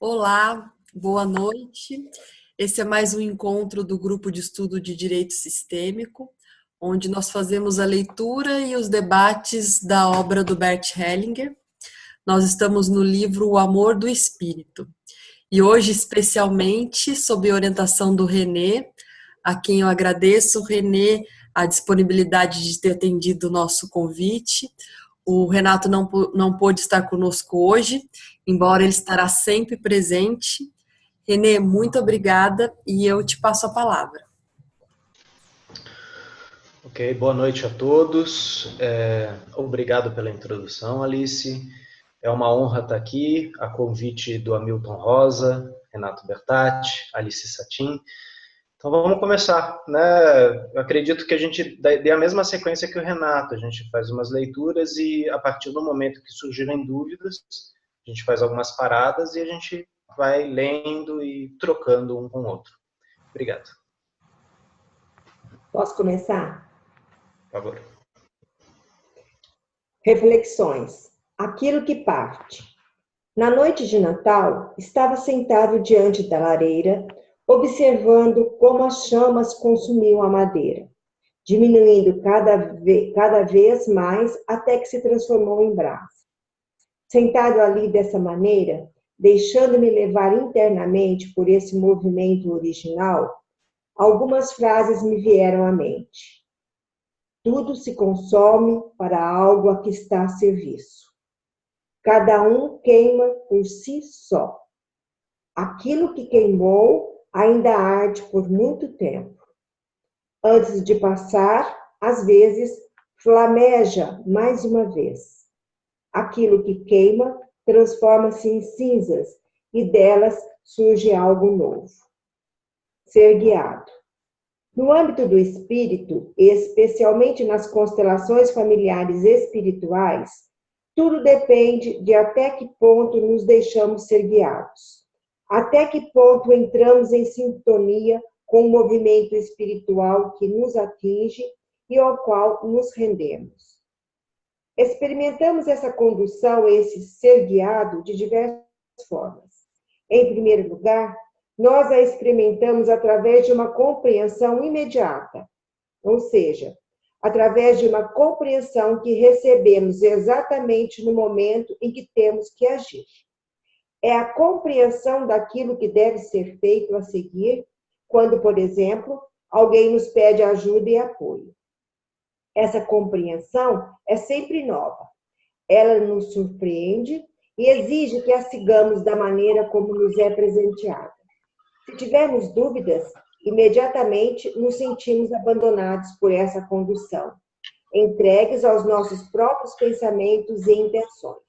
Olá, boa noite. Esse é mais um encontro do Grupo de Estudo de Direito Sistêmico, onde nós fazemos a leitura e os debates da obra do Bert Hellinger. Nós estamos no livro O Amor do Espírito. E hoje, especialmente, sob orientação do René, a quem eu agradeço, René, a disponibilidade de ter atendido o nosso convite. O Renato não pôde estar conosco hoje, embora ele estará sempre presente. René, muito obrigada e eu te passo a palavra. Ok, boa noite a todos. Obrigado pela introdução, Alice. É uma honra estar aqui, a convite do Hamilton Rosa, Renato Bertatti, Alice Satin. Então vamos começar, né? Eu acredito que a gente dê a mesma sequência que o Renato. A gente faz umas leituras e a partir do momento que surgirem dúvidas, a gente faz algumas paradas e a gente vai lendo e trocando um com o outro. Obrigado. Posso começar? Por favor. Reflexões. Aquilo que parte. Na noite de Natal, estava sentado diante da lareira, observando como as chamas consumiam a madeira, diminuindo cada vez mais até que se transformou em brasa. Sentado ali dessa maneira, deixando-me levar internamente por esse movimento original, algumas frases me vieram à mente. Tudo se consome para algo a que está a serviço. Cada um queima por si só. Aquilo que queimou ainda arde por muito tempo. Antes de passar, às vezes, flameja mais uma vez. Aquilo que queima transforma-se em cinzas e delas surge algo novo. Ser guiado. No âmbito do espírito, especialmente nas constelações familiares espirituais, tudo depende de até que ponto nos deixamos ser guiados, até que ponto entramos em sintonia com o movimento espiritual que nos atinge e ao qual nos rendemos. Experimentamos essa condução, esse ser guiado, de diversas formas. Em primeiro lugar, nós a experimentamos através de uma compreensão imediata, ou seja, através de uma compreensão que recebemos exatamente no momento em que temos que agir. É a compreensão daquilo que deve ser feito a seguir, quando, por exemplo, alguém nos pede ajuda e apoio. Essa compreensão é sempre nova. Ela nos surpreende e exige que a sigamos da maneira como nos é presenteada. Se tivermos dúvidas, imediatamente nos sentimos abandonados por essa condução, entregues aos nossos próprios pensamentos e intenções.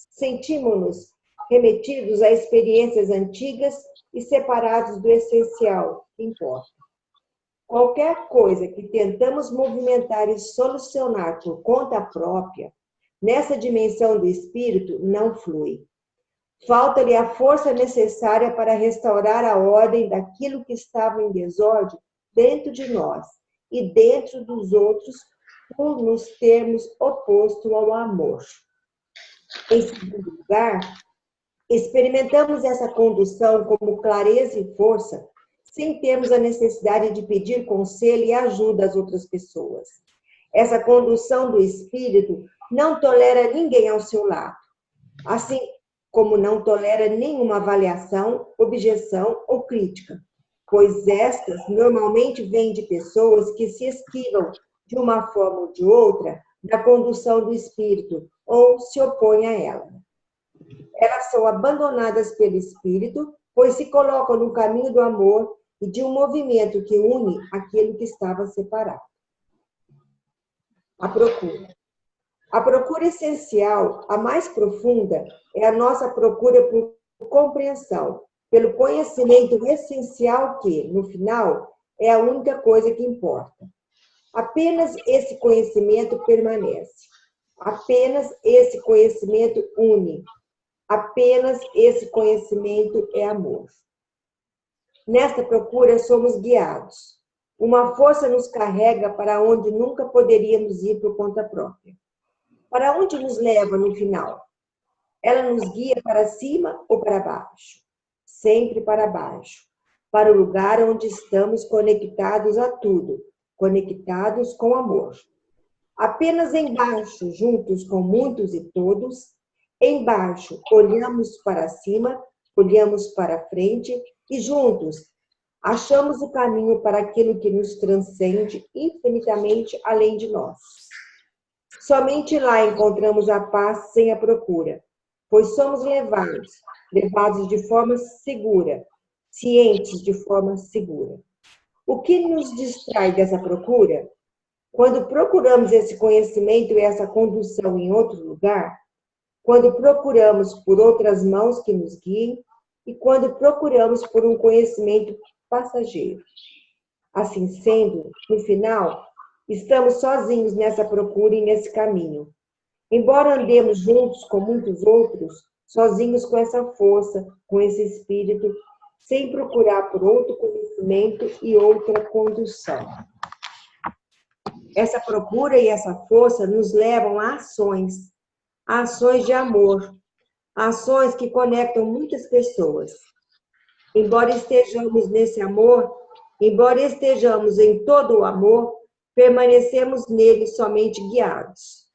Sentimos-nos remetidos a experiências antigas e separados do essencial, que importa. Qualquer coisa que tentamos movimentar e solucionar por conta própria, nessa dimensão do espírito, não flui. Falta-lhe a força necessária para restaurar a ordem daquilo que estava em desordem dentro de nós e dentro dos outros, por nos termos oposto ao amor. Em segundo lugar, experimentamos essa condução como clareza e força, sem termos a necessidade de pedir conselho e ajuda às outras pessoas. Essa condução do espírito não tolera ninguém ao seu lado. Assim como não tolera nenhuma avaliação, objeção ou crítica, pois estas normalmente vêm de pessoas que se esquivam, de uma forma ou de outra, da condução do espírito, ou se opõem a ela. Elas são abandonadas pelo espírito, pois se colocam no caminho do amor e de um movimento que une aquilo que estava separado. A procura. A procura essencial, a mais profunda, é a nossa procura por compreensão, pelo conhecimento essencial que, no final, é a única coisa que importa. Apenas esse conhecimento permanece. Apenas esse conhecimento une. Apenas esse conhecimento é amor. Nesta procura somos guiados. Uma força nos carrega para onde nunca poderíamos ir por conta própria. Para onde nos leva no final? ela nos guia para cima ou para baixo? Sempre para baixo, para o lugar onde estamos conectados a tudo, conectados com amor. Apenas embaixo, juntos com muitos e todos, embaixo, olhamos para cima, olhamos para frente e juntos achamos o caminho para aquilo que nos transcende infinitamente além de nós. Somente lá encontramos a paz sem a procura, pois somos levados de forma segura, cientes de forma segura. O que nos distrai dessa procura? Quando procuramos esse conhecimento e essa condução em outro lugar, quando procuramos por outras mãos que nos guiem e quando procuramos por um conhecimento passageiro. Assim sendo, no final, estamos sozinhos nessa procura e nesse caminho. Embora andemos juntos com muitos outros, sozinhos com essa força, com esse espírito, sem procurar por outro conhecimento e outra condução. Essa procura e essa força nos levam a ações de amor, ações que conectam muitas pessoas. Embora estejamos nesse amor, embora estejamos em todo o amor, permanecemos nele somente guiados,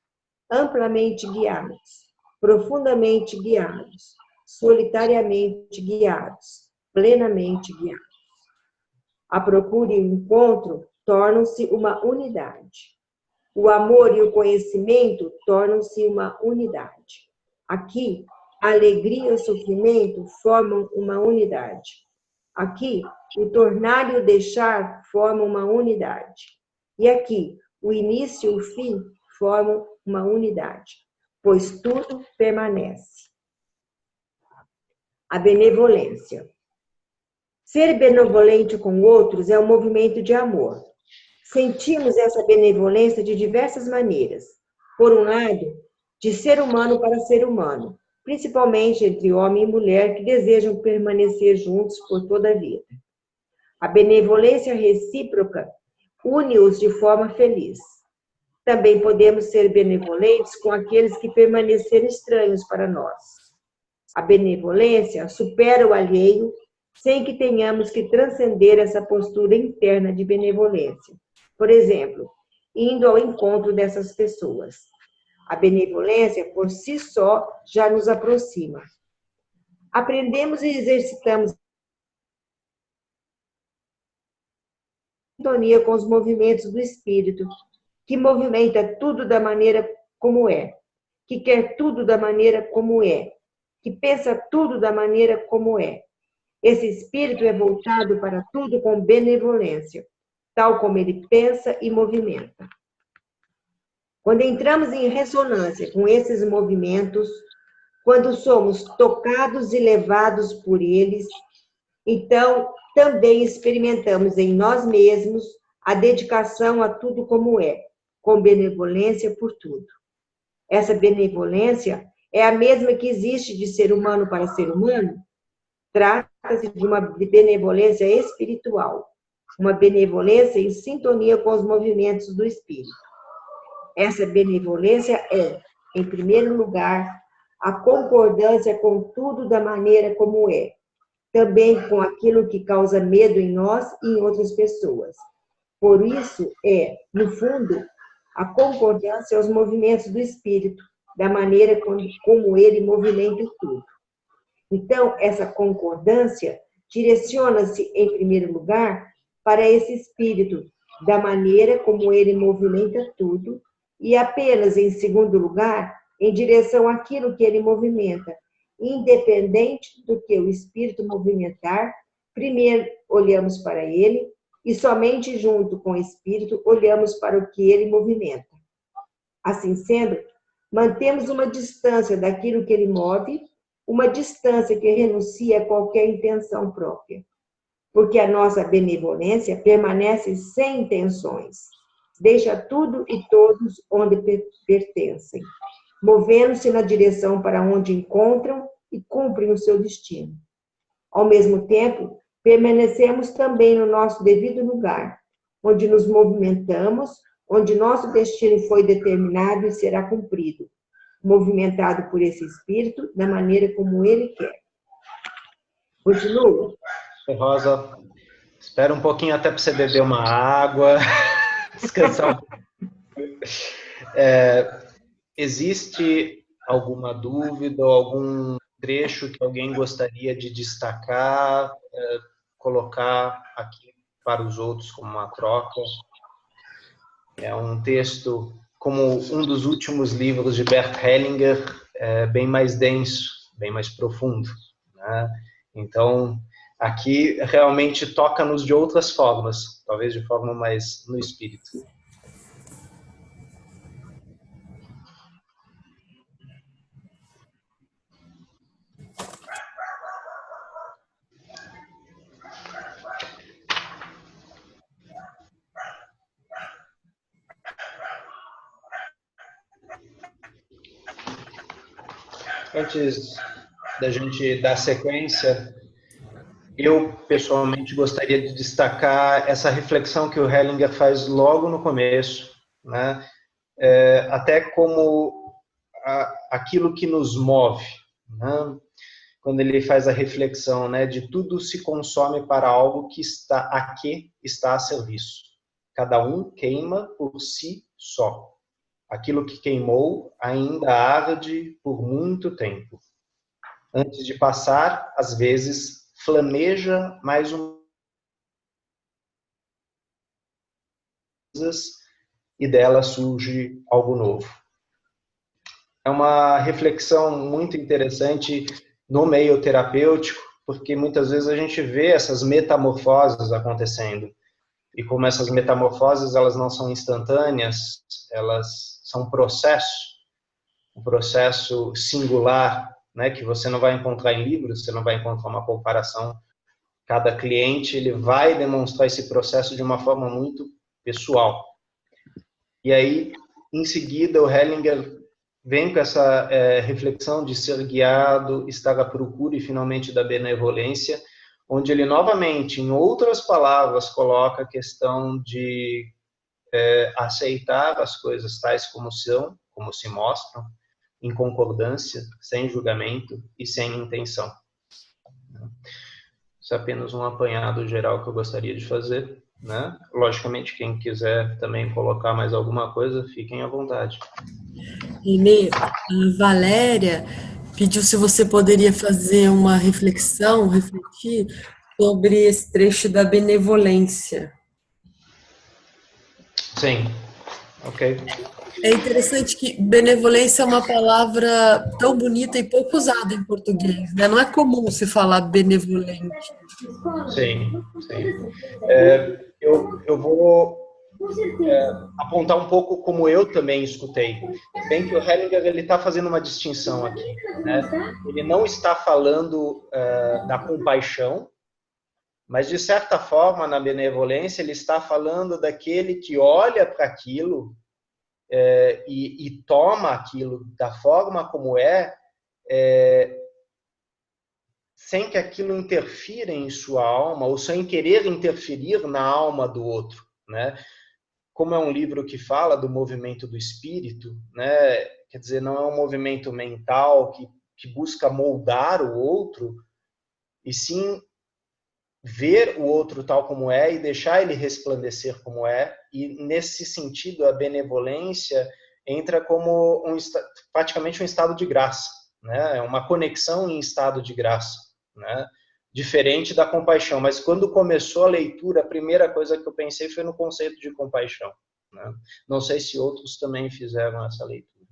amplamente guiados, profundamente guiados, solitariamente guiados, plenamente guiados. A procura e o encontro tornam-se uma unidade. O amor e o conhecimento tornam-se uma unidade. Aqui, a alegria e o sofrimento formam uma unidade. Aqui, o tornar e o deixar formam uma unidade. E aqui, o início e o fim formam uma unidade, pois tudo permanece. A benevolência. Ser benevolente com outros é um movimento de amor. Sentimos essa benevolência de diversas maneiras. Por um lado, de ser humano para ser humano, principalmente entre homem e mulher que desejam permanecer juntos por toda a vida. A benevolência recíproca une-os de forma feliz. Também podemos ser benevolentes com aqueles que permaneceram estranhos para nós. A benevolência supera o alheio sem que tenhamos que transcender essa postura interna de benevolência. Por exemplo, indo ao encontro dessas pessoas. A benevolência, por si só, já nos aproxima. Aprendemos e exercitamos sintonia com os movimentos do Espírito, que movimenta tudo da maneira como é, que quer tudo da maneira como é, que pensa tudo da maneira como é. Esse Espírito é voltado para tudo com benevolência, tal como ele pensa e movimenta. Quando entramos em ressonância com esses movimentos, quando somos tocados e levados por eles, então também experimentamos em nós mesmos a dedicação a tudo como é, com benevolência por tudo. Essa benevolência é a mesma que existe de ser humano para ser humano? Trata-se de uma benevolência espiritual, uma benevolência em sintonia com os movimentos do Espírito. Essa benevolência é, em primeiro lugar, a concordância com tudo da maneira como é, também com aquilo que causa medo em nós e em outras pessoas. Por isso é, no fundo, a concordância aos movimentos do Espírito, da maneira como ele movimenta tudo. Então, essa concordância direciona-se, em primeiro lugar, para esse Espírito, da maneira como ele movimenta tudo, e apenas, em segundo lugar, em direção àquilo que ele movimenta. Independente do que o Espírito movimentar, primeiro olhamos para ele, e somente junto com o Espírito olhamos para o que ele movimenta. Assim sendo, mantemos uma distância daquilo que ele move, uma distância que renuncia a qualquer intenção própria. Porque a nossa benevolência permanece sem intenções. Deixa tudo e todos onde pertencem, movendo-se na direção para onde encontram e cumprem o seu destino. Ao mesmo tempo, permanecemos também no nosso devido lugar, onde nos movimentamos, onde nosso destino foi determinado e será cumprido, movimentado por esse espírito da maneira como ele quer. Continua. Rosa, espera um pouquinho até para você beber uma água, descansar um pouco. Existe alguma dúvida ou algum trecho que alguém gostaria de destacar, colocar aqui para os outros como uma troca? É um texto, como um dos últimos livros de Bert Hellinger, bem mais denso, bem mais profundo, né? Então, aqui realmente toca-nos de outras formas, talvez de forma mais no espírito. Antes da gente dar sequência, eu pessoalmente gostaria de destacar essa reflexão que o Hellinger faz logo no começo, né? Até como aquilo que nos move, né? Quando ele faz a reflexão, né, de tudo se consome para algo que está a serviço. Cada um queima por si só. Aquilo que queimou ainda arde por muito tempo. Antes de passar, às vezes, flameja mais e dela surge algo novo. É uma reflexão muito interessante no meio terapêutico, porque muitas vezes a gente vê essas metamorfoses acontecendo. E como essas metamorfoses, elas não são instantâneas, elas são um processo singular, né, que você não vai encontrar em livros, você não vai encontrar uma comparação. Cada cliente ele vai demonstrar esse processo de uma forma muito pessoal. E aí, em seguida, o Hellinger vem com essa reflexão de ser guiado, estar à procura e finalmente da benevolência, onde ele novamente, em outras palavras, coloca a questão de aceitar as coisas tais como são, como se mostram, em concordância, sem julgamento e sem intenção. Isso é apenas um apanhado geral que eu gostaria de fazer, né? Logicamente, quem quiser também colocar mais alguma coisa, fiquem à vontade. Renê, a Valéria pediu se você poderia fazer uma reflexão, refletir sobre esse trecho da benevolência. Sim, ok. É interessante que benevolência é uma palavra tão bonita e pouco usada em português, né? Não é comum se falar benevolente. Sim, sim. Eu vou apontar um pouco como eu também escutei. Bem que o Hellinger ele está fazendo uma distinção aqui, né? Ele não está falando da compaixão, mas de certa forma na benevolência ele está falando daquele que olha para aquilo e toma aquilo da forma como sem que aquilo interfira em sua alma ou sem querer interferir na alma do outro, né? Como é um livro que fala do movimento do espírito, né? Quer dizer, não é um movimento mental que busca moldar o outro, e sim ver o outro tal como é e deixar ele resplandecer como é. E nesse sentido a benevolência entra como praticamente um estado de graça, né? É uma conexão em estado de graça, né? Diferente da compaixão. Mas quando começou a leitura, a primeira coisa que eu pensei foi no conceito de compaixão, né? Não sei se outros também fizeram essa leitura.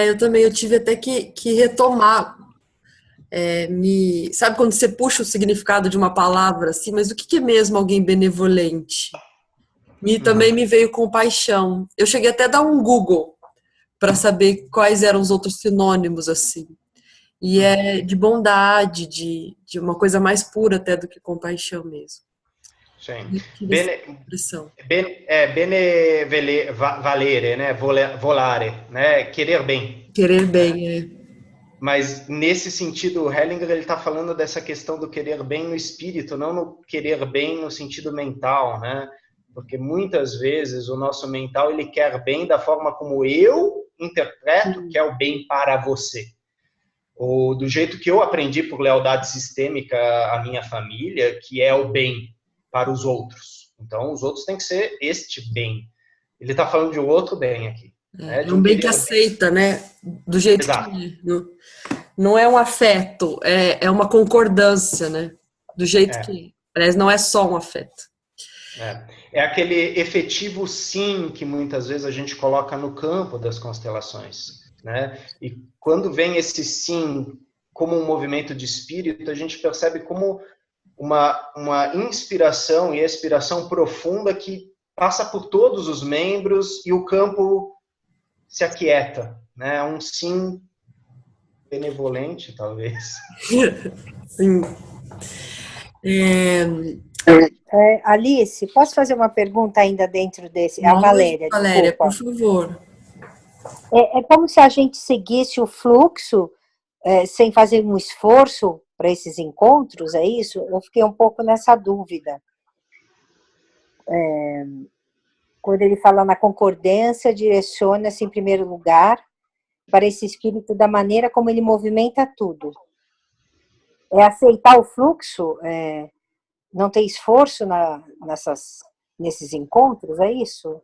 Eu também, eu tive até que retomar. Sabe quando você puxa o significado de uma palavra assim, mas o que é mesmo alguém benevolente? Também me veio compaixão. Eu cheguei até a dar um Google para saber quais eram os outros sinônimos assim. E é de bondade, de uma coisa mais pura até do que compaixão mesmo. Sim. Valere, né? Volare, né? Querer bem. Querer bem, Mas nesse sentido, o Hellinger ele está falando dessa questão do querer bem no espírito, não no querer bem no sentido mental, né? porque muitas vezes o nosso mental ele quer bem da forma como eu interpreto que é o bem para você. Ou do jeito que eu aprendi por lealdade sistêmica à minha família, que é o bem para os outros. Então, os outros têm que ser este bem. Ele está falando de um outro bem aqui. Né? É um bem que aceita, né? Do jeito Exato. que é. Não é um afeto, é uma concordância, né? Do jeito que é. Aliás, não é só um afeto. É aquele efetivo sim que muitas vezes a gente coloca no campo das constelações. Né? E quando vem esse sim como um movimento de espírito, a gente percebe como uma inspiração e expiração profunda que passa por todos os membros e o campo se aquieta. Né? Um sim benevolente, talvez. Sim. Alice, posso fazer uma pergunta ainda dentro desse? Lógico, A Valéria, Valéria, desculpa. por favor. É como se a gente seguisse o fluxo sem fazer um esforço para esses encontros, é isso? Eu fiquei um pouco nessa dúvida. Quando ele fala na concordância, direciona-se em primeiro lugar para esse espírito da maneira como ele movimenta tudo. É aceitar o fluxo, não ter esforço nesses encontros, é isso?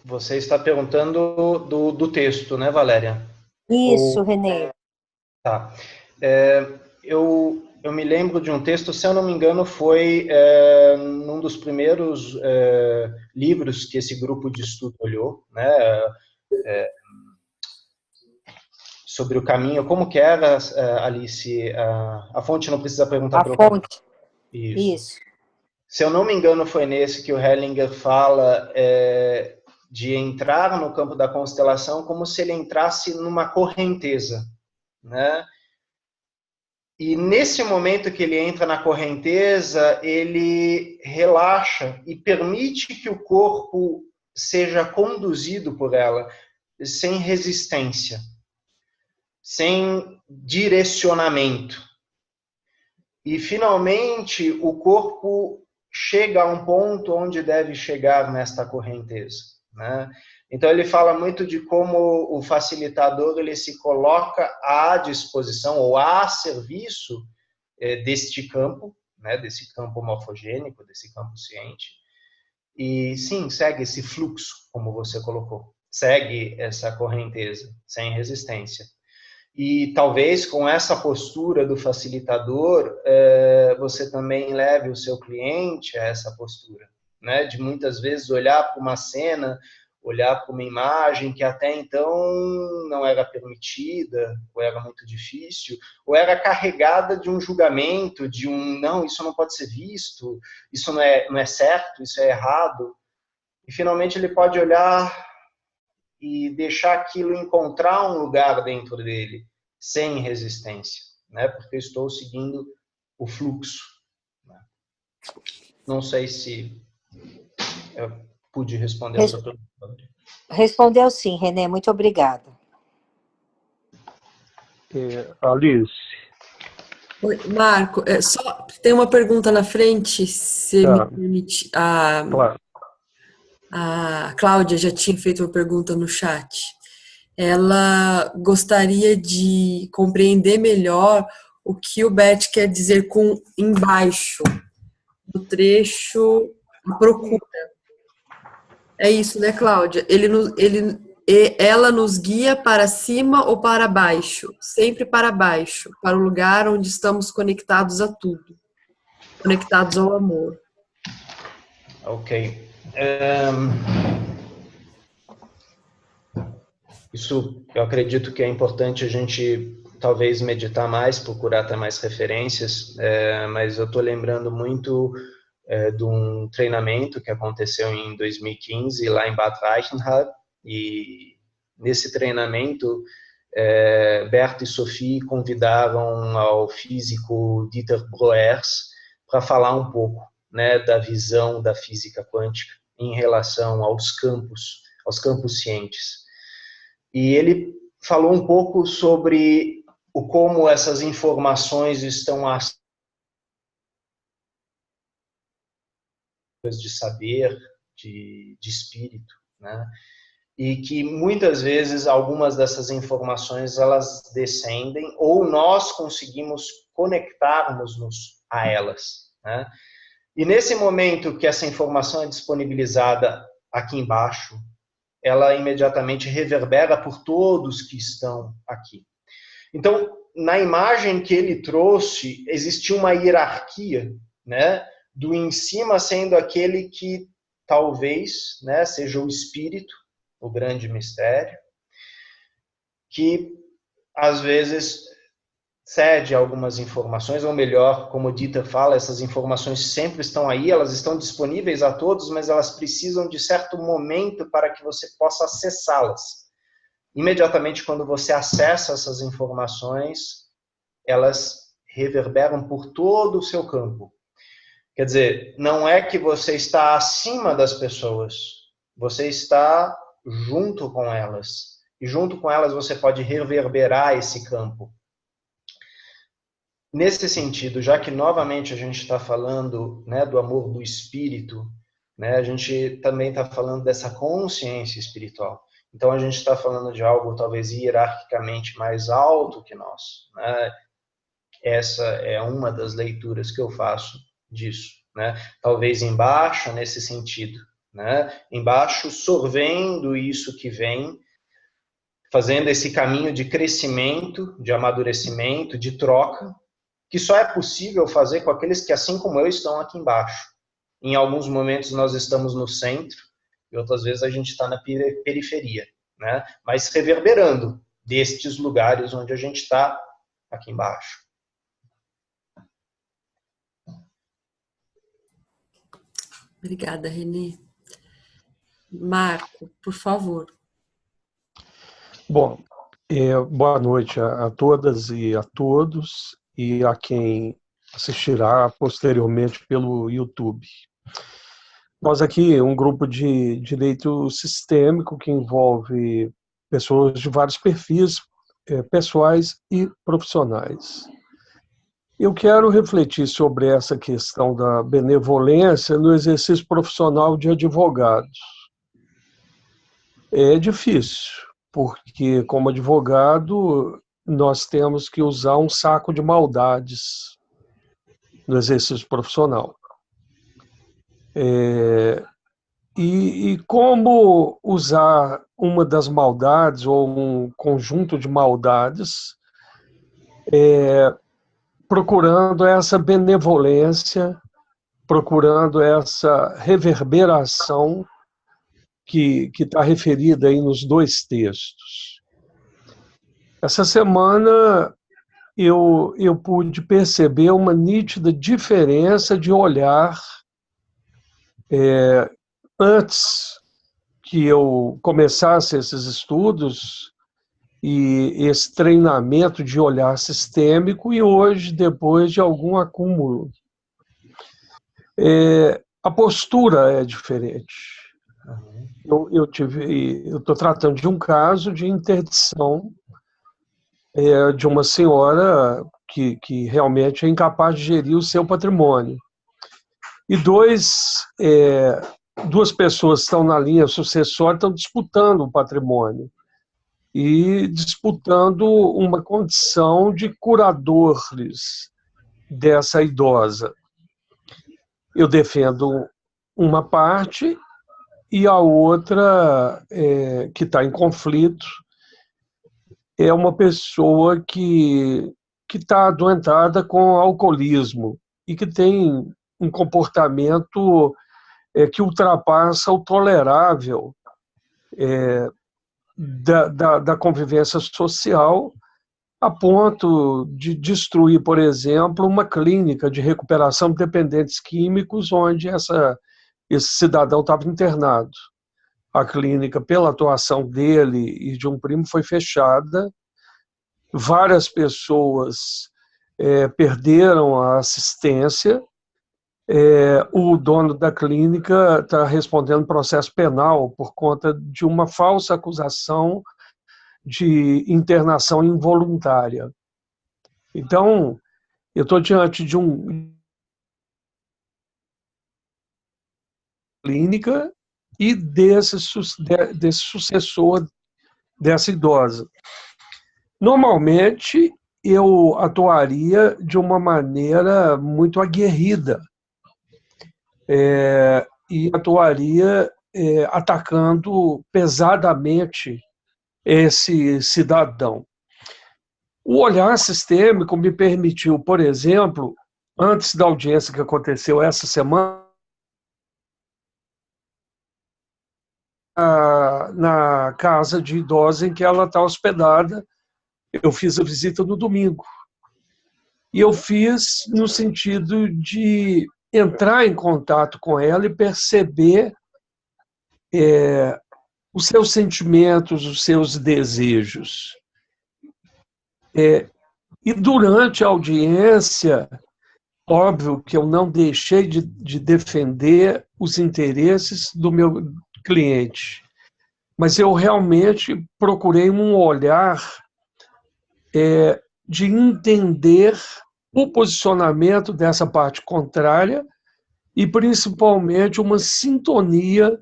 Você está perguntando do texto, né, Valéria? Isso, Renê. Tá. Eu me lembro de um texto, se eu não me engano, foi num dos primeiros livros que esse grupo de estudo olhou, né, sobre o caminho. Como que era, Alice? A fonte não precisa perguntar para A fonte. Isso. Se eu não me engano, foi nesse que o Hellinger fala de entrar no campo da constelação como se ele entrasse numa correnteza, né? E nesse momento que ele entra na correnteza, ele relaxa e permite que o corpo seja conduzido por ela, sem resistência, sem direcionamento. E, finalmente, o corpo chega a um ponto onde deve chegar nesta correnteza, né? Então, ele fala muito de como o facilitador ele se coloca à disposição ou a serviço deste campo, né, desse campo morfogênico, desse campo ciente. E, sim, segue esse fluxo, como você colocou. Segue essa correnteza, sem resistência. E talvez com essa postura do facilitador, você também leve o seu cliente a essa postura, né? De muitas vezes olhar para uma cena, olhar para uma imagem que até então não era permitida, ou era muito difícil, ou era carregada de um julgamento, de não, isso não pode ser visto, isso não é certo, isso é errado. E finalmente ele pode olhar e deixar aquilo encontrar um lugar dentro dele, sem resistência, né? Porque eu estou seguindo o fluxo. Né? Não sei se eu pude responder a sua pergunta. Respondeu sim, Renê, muito obrigada. Alice. Oi, Marco, só tem uma pergunta na frente, se me permite. Claro. A Cláudia já tinha feito uma pergunta no chat. Ela gostaria de compreender melhor o que o Bert quer dizer com embaixo, do trecho procura. É isso, né, Cláudia? Ela nos guia para cima ou para baixo? Sempre para baixo, para o lugar onde estamos conectados a tudo, conectados ao amor. Ok. Isso eu acredito que é importante a gente talvez meditar mais, procurar ter mais referências, mas eu estou lembrando muito de um treinamento que aconteceu em 2015 lá em Bad Reichenhall, e nesse treinamento Bert e Sophie convidaram ao físico Dieter Broers para falar um pouco, né, da visão da física quântica em relação aos campos cientes. E ele falou um pouco sobre como essas informações estão de saber, de espírito, né? E que muitas vezes algumas dessas informações elas descendem ou nós conseguimos conectarmos-nos a elas, né? E nesse momento que essa informação é disponibilizada aqui embaixo, ela imediatamente reverbera por todos que estão aqui. Então, na imagem que ele trouxe, existia uma hierarquia, né, do em cima sendo aquele que talvez, né, seja o espírito, o grande mistério, que às vezes cede algumas informações, ou melhor, como o Dieter fala, essas informações sempre estão aí, elas estão disponíveis a todos, mas elas precisam de certo momento para que você possa acessá-las. Imediatamente quando você acessa essas informações, elas reverberam por todo o seu campo. Quer dizer, não é que você está acima das pessoas, você está junto com elas. E junto com elas você pode reverberar esse campo. Nesse sentido, já que novamente a gente está falando, né, do amor do espírito, né, a gente também está falando dessa consciência espiritual. Então a gente está falando de algo talvez hierarquicamente mais alto que nós, né? Essa é uma das leituras que eu faço disso, né? Talvez embaixo nesse sentido, né? Embaixo sorvendo isso que vem, fazendo esse caminho de crescimento, de amadurecimento, de troca, que só é possível fazer com aqueles que, assim como eu, estão aqui embaixo. Em alguns momentos nós estamos no centro, e outras vezes a gente está na periferia, né? Mas reverberando destes lugares onde a gente está aqui embaixo. Obrigada, Renê. Marco, por favor. Bom, boa noite a todas e a todos, e a quem assistirá posteriormente pelo YouTube. Nós aqui, um grupo de direito sistêmico que envolve pessoas de vários perfis, pessoais e profissionais. Eu quero refletir sobre essa questão da benevolência no exercício profissional de advogados. É difícil, porque como advogado nós temos que usar um saco de maldades no exercício profissional. E como usar uma das maldades ou um conjunto de maldades procurando essa benevolência, procurando essa reverberação que está referida aí nos dois textos. Essa semana eu pude perceber uma nítida diferença de olhar antes que eu começasse esses estudos e esse treinamento de olhar sistêmico e hoje, depois de algum acúmulo. A postura é diferente. Eu estou tratando de um caso de interdição de uma senhora que realmente é incapaz de gerir o seu patrimônio. E duas pessoas estão na linha sucessória, estão disputando o patrimônio e disputando uma condição de curadores dessa idosa. Eu defendo uma parte e a outra, que está em conflito, é uma pessoa que está adoentada com alcoolismo e que tem um comportamento que ultrapassa o tolerável da convivência social, a ponto de destruir, por exemplo, uma clínica de recuperação de dependentes químicos onde esse cidadão estava internado. A clínica, pela atuação dele e de um primo, foi fechada. Várias pessoas perderam a assistência. O dono da clínica está respondendo processo penal por conta de uma falsa acusação de internação involuntária. Então, eu estou diante de um clínica e desse sucessor dessa idosa. Normalmente, eu atuaria de uma maneira muito aguerrida e atuaria atacando pesadamente esse cidadão. O olhar sistêmico me permitiu, por exemplo, antes da audiência que aconteceu essa semana, na casa de idosa em que ela está hospedada, eu fiz a visita no domingo. E eu fiz no sentido de entrar em contato com ela e perceber os seus sentimentos, os seus desejos. E durante a audiência, óbvio que eu não deixei de defender os interesses do meu cliente, mas eu realmente procurei um olhar de entender o posicionamento dessa parte contrária e, principalmente, uma sintonia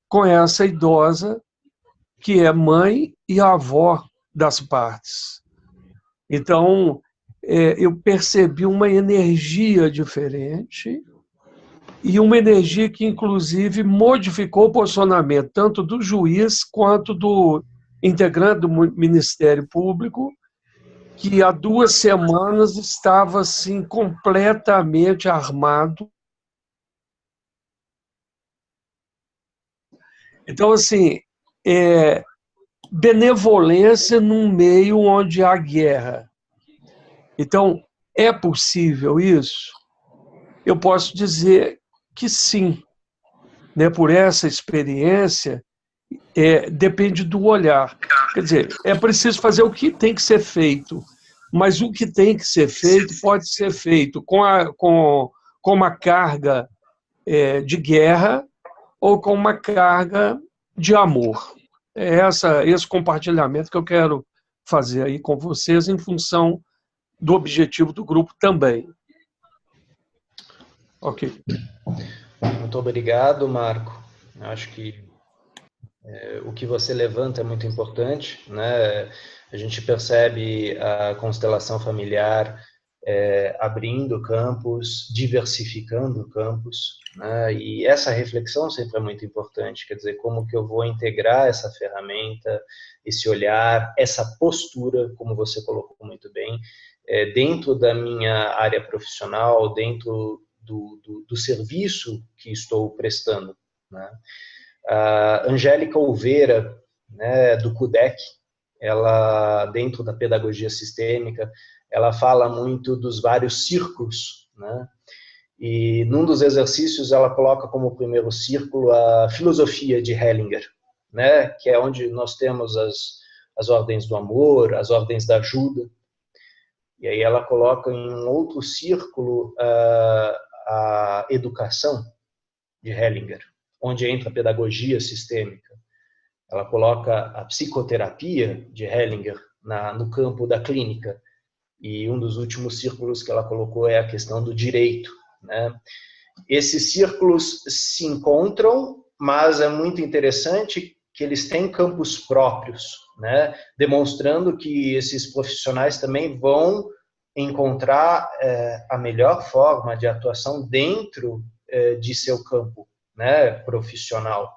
com essa idosa que é mãe e avó das partes. Então, eu percebi uma energia diferente e uma energia que, inclusive, modificou o posicionamento tanto do juiz quanto do integrante do Ministério Público, que há 2 semanas estava assim, completamente armado. Então, assim, benevolência num meio onde há guerra. Então, é possível isso? Eu posso dizer que sim. Né? Por essa experiência, depende do olhar. Quer dizer, é preciso fazer o que tem que ser feito, mas o que tem que ser feito pode ser feito com uma carga de guerra ou com uma carga de amor. É esse compartilhamento que eu quero fazer aí com vocês em função do objetivo do grupo também. Ok. Muito obrigado, Marco. Acho que o que você levanta é muito importante, né? A gente percebe a constelação familiar abrindo campos, diversificando campos, né? E essa reflexão sempre é muito importante, quer dizer, como que eu vou integrar essa ferramenta, esse olhar, essa postura, como você colocou muito bem, dentro da minha área profissional, dentro do serviço que estou prestando, né? A Angélica Olveira, né, do CUDEC, ela, dentro da pedagogia sistêmica, ela fala muito dos vários círculos, né? E num dos exercícios ela coloca como primeiro círculo a filosofia de Hellinger, né, que é onde nós temos as ordens do amor, as ordens da ajuda. E aí ela coloca em um outro círculo a educação de Hellinger, onde entra a pedagogia sistêmica. Ela coloca a psicoterapia de Hellinger no campo da clínica. E um dos últimos círculos que ela colocou é a questão do direito, né? Esses círculos se encontram, mas é muito interessante que eles têm campos próprios, né? Demonstrando que esses profissionais também vão encontrar a melhor forma de atuação dentro de seu campo, né, profissional.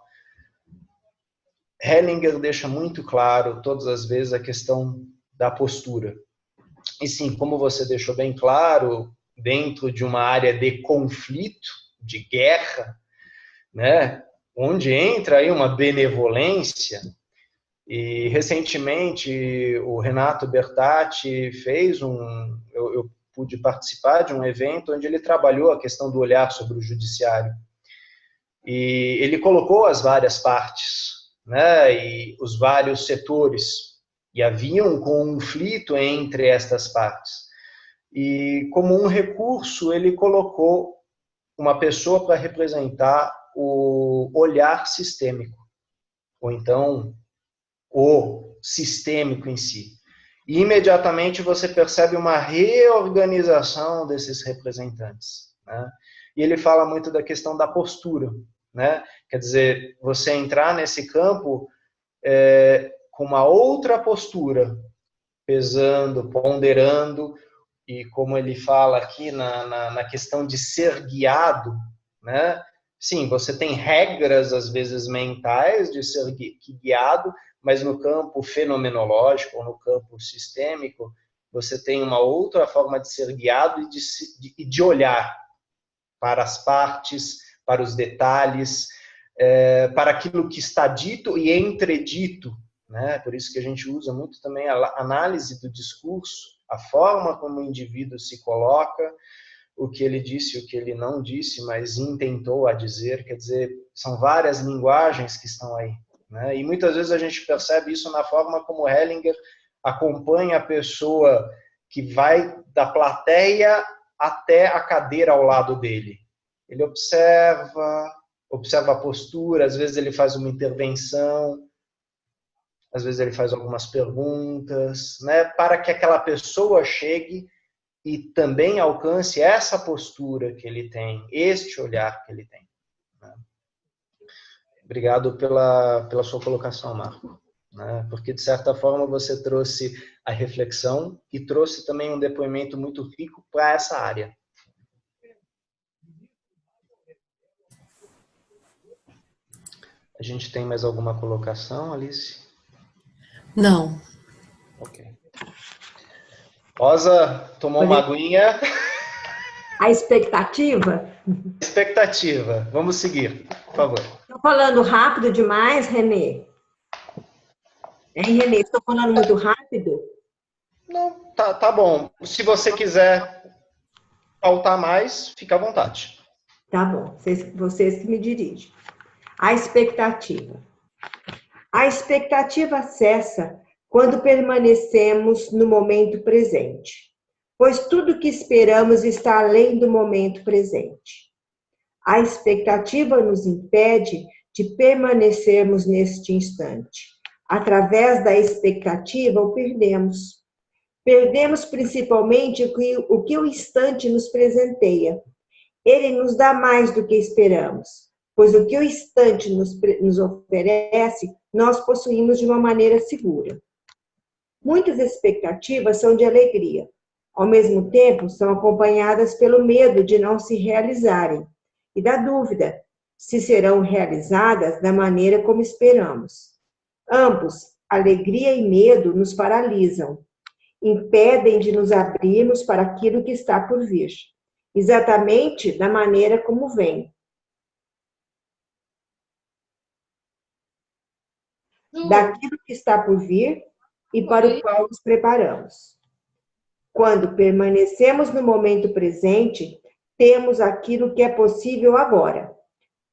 Hellinger deixa muito claro, todas as vezes, a questão da postura. E sim, como você deixou bem claro, dentro de uma área de conflito, de guerra, né, onde entra aí uma benevolência. E recentemente o Renato Bertatti fez eu pude participar de um evento onde ele trabalhou a questão do olhar sobre o judiciário. E ele colocou as várias partes, né, e os vários setores, e havia um conflito entre estas partes. E como um recurso, ele colocou uma pessoa para representar o olhar sistêmico, ou então o sistêmico em si. E imediatamente você percebe uma reorganização desses representantes, né? E ele fala muito da questão da postura, né? Quer dizer, você entrar nesse campo com uma outra postura, pesando, ponderando, e como ele fala aqui na questão de ser guiado, né? Sim, você tem regras, às vezes, mentais de ser guiado, mas no campo fenomenológico, ou no campo sistêmico, você tem uma outra forma de ser guiado e de olhar para as partes, para os detalhes, para aquilo que está dito e entredito, né? Por isso que a gente usa muito também a análise do discurso, a forma como o indivíduo se coloca, o que ele disse, o que ele não disse, mas intentou a dizer, quer dizer, são várias linguagens que estão aí, né? E muitas vezes a gente percebe isso na forma como Hellinger acompanha a pessoa que vai da plateia até a cadeira ao lado dele. Ele observa a postura, às vezes ele faz uma intervenção, às vezes ele faz algumas perguntas, né, para que aquela pessoa chegue e também alcance essa postura que ele tem, este olhar que ele tem. Né? Obrigado pela sua colocação, Marco. Né? Porque, de certa forma, você trouxe a reflexão e trouxe também um depoimento muito rico para essa área. A gente tem mais alguma colocação, Alice? Não. Ok. Rosa, tomou uma aguinha? A expectativa? Expectativa. Vamos seguir, por favor. Estou falando rápido demais, Renê? Hein, Renê? Estou falando muito rápido? Não, tá bom. Se você quiser pautar mais, fica à vontade. Tá bom, vocês que me dirigem. A expectativa. A expectativa cessa quando permanecemos no momento presente, pois tudo que esperamos está além do momento presente. A expectativa nos impede de permanecermos neste instante. Através da expectativa, o perdemos. Perdemos principalmente o que o instante nos presenteia. Ele nos dá mais do que esperamos, pois o que o instante nos oferece, nós possuímos de uma maneira segura. Muitas expectativas são de alegria. Ao mesmo tempo, são acompanhadas pelo medo de não se realizarem e da dúvida se serão realizadas da maneira como esperamos. Ambos, alegria e medo, nos paralisam, impedem de nos abrirmos para aquilo que está por vir, exatamente da maneira como vem. Daquilo que está por vir e para o qual nos preparamos. Quando permanecemos no momento presente, temos aquilo que é possível agora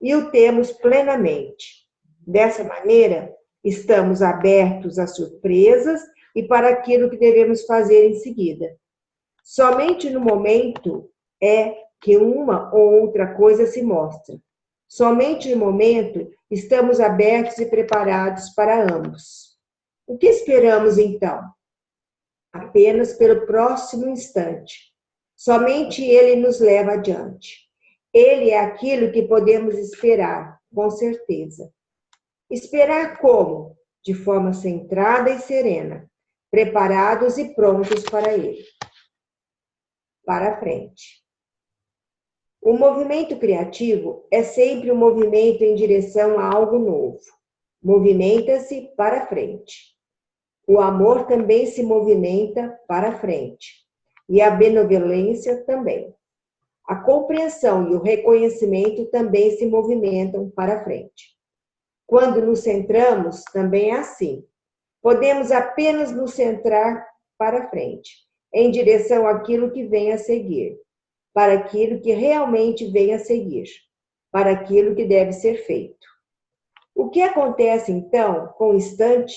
e o temos plenamente. Dessa maneira, estamos abertos a surpresas e para aquilo que devemos fazer em seguida. Somente no momento é que uma ou outra coisa se mostra. Somente no momento estamos abertos e preparados para ambos. O que esperamos então? Apenas pelo próximo instante. Somente ele nos leva adiante. Ele é aquilo que podemos esperar, com certeza. Esperar como? De forma centrada e serena, preparados e prontos para ele. Para frente. O movimento criativo é sempre um movimento em direção a algo novo. Movimenta-se para frente. O amor também se movimenta para frente. E a benevolência também. A compreensão e o reconhecimento também se movimentam para frente. Quando nos centramos, também é assim. Podemos apenas nos centrar para frente, em direção àquilo que vem a seguir, para aquilo que realmente vem a seguir, para aquilo que deve ser feito. O que acontece, então, com o instante?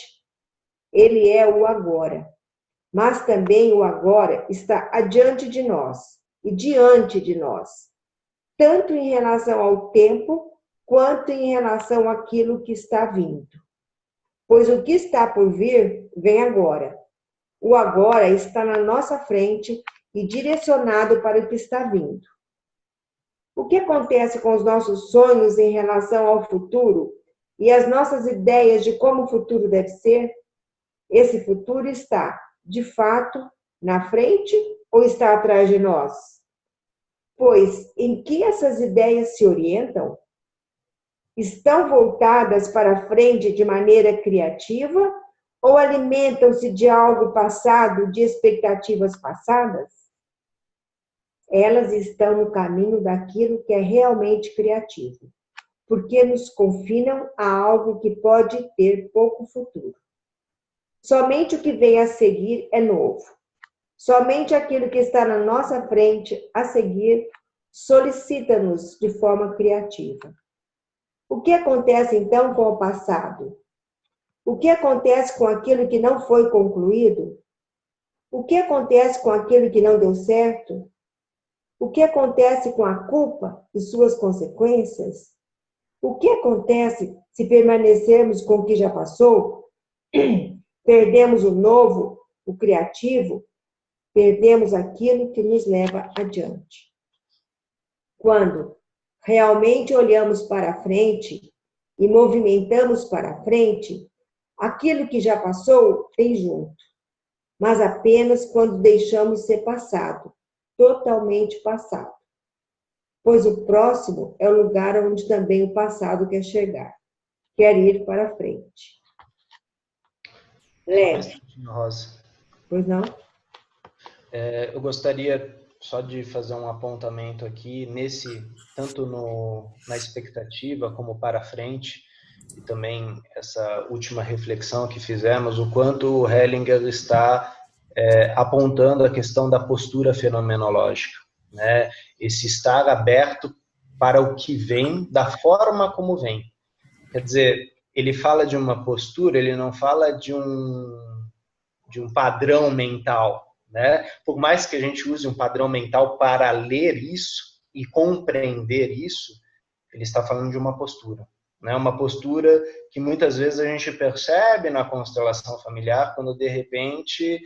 Ele é o agora, mas também o agora está adiante de nós e diante de nós, tanto em relação ao tempo, quanto em relação àquilo que está vindo. Pois o que está por vir, vem agora. O agora está na nossa frente e direcionado para o que está vindo. O que acontece com os nossos sonhos em relação ao futuro e as nossas ideias de como o futuro deve ser? Esse futuro está, de fato, na frente ou está atrás de nós? Pois em que essas ideias se orientam? Estão voltadas para frente de maneira criativa ou alimentam-se de algo passado, de expectativas passadas? Elas estão no caminho daquilo que é realmente criativo, porque nos confinam a algo que pode ter pouco futuro. Somente o que vem a seguir é novo. Somente aquilo que está na nossa frente a seguir solicita-nos de forma criativa. O que acontece então com o passado? O que acontece com aquilo que não foi concluído? O que acontece com aquilo que não deu certo? O que acontece com a culpa e suas consequências? O que acontece se permanecermos com o que já passou? Perdemos o novo, o criativo, perdemos aquilo que nos leva adiante. Quando realmente olhamos para frente e movimentamos para frente, aquilo que já passou vem junto, mas apenas quando deixamos ser passado, totalmente passado. Pois o próximo é o lugar onde também o passado quer chegar, quer ir para frente. Leve. Rosa. Pois não? Eu gostaria só de fazer um apontamento aqui, tanto na expectativa como para frente, e também essa última reflexão que fizemos, o quanto o Hellinger está apontando a questão da postura fenomenológica, né? Esse estar aberto para o que vem, da forma como vem. Quer dizer, ele fala de uma postura, ele não fala de um padrão mental, né? Por mais que a gente use um padrão mental para ler isso e compreender isso, ele está falando de uma postura, né? Uma postura que muitas vezes a gente percebe na constelação familiar, quando de repente,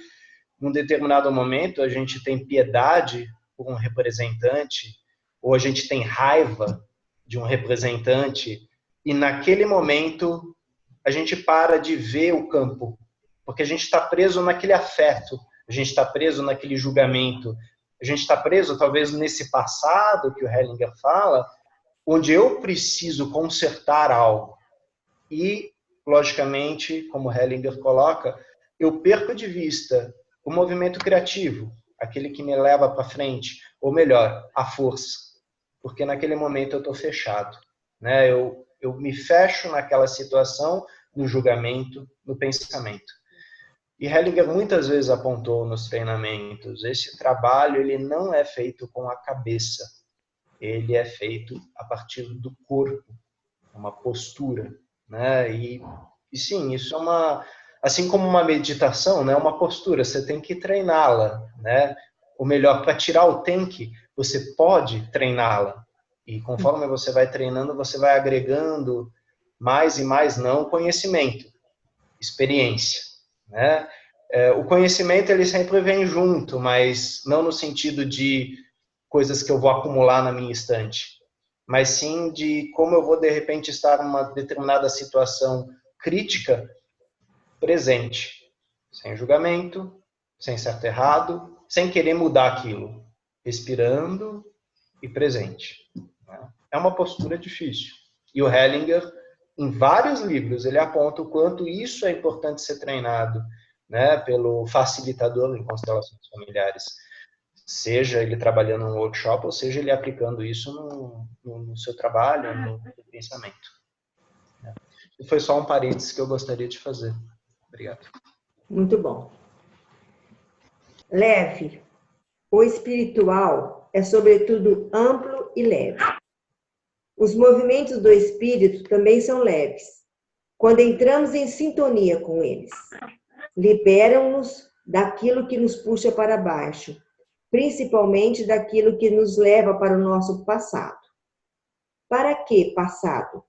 num determinado momento, a gente tem piedade por um representante, ou a gente tem raiva de um representante, e naquele momento a gente para de ver o campo, porque a gente está preso naquele afeto, a gente está preso naquele julgamento, a gente está preso talvez nesse passado que o Hellinger fala, onde eu preciso consertar algo. E, logicamente, como o Hellinger coloca, eu perco de vista o movimento criativo, aquele que me leva para frente, ou melhor, a força, porque naquele momento eu estou fechado, né? Eu me fecho naquela situação, no julgamento, no pensamento. E Hellinger muitas vezes apontou nos treinamentos, esse trabalho ele não é feito com a cabeça, ele é feito a partir do corpo, uma postura, né? E sim, isso é assim como uma meditação, né? Uma postura, você tem que treiná-la, né? Ou melhor, para tirar o tem que, você pode treiná-la. E conforme você vai treinando, você vai agregando mais e mais não conhecimento, experiência, né? O conhecimento ele sempre vem junto, mas não no sentido de coisas que eu vou acumular na minha estante, mas sim de como eu vou de repente estar numa determinada situação crítica presente, sem julgamento, sem certo errado, sem querer mudar aquilo, respirando e presente. É uma postura difícil. E o Hellinger, em vários livros, ele aponta o quanto isso é importante ser treinado, né, pelo facilitador em constelações familiares. Seja ele trabalhando num workshop, ou seja ele aplicando isso no seu trabalho, no pensamento. E foi só um parênteses que eu gostaria de fazer. Obrigado. Muito bom. Leve. O espiritual é, sobretudo, amplo e leve. Os movimentos do espírito também são leves, quando entramos em sintonia com eles. Liberam-nos daquilo que nos puxa para baixo, principalmente daquilo que nos leva para o nosso passado. Para que passado?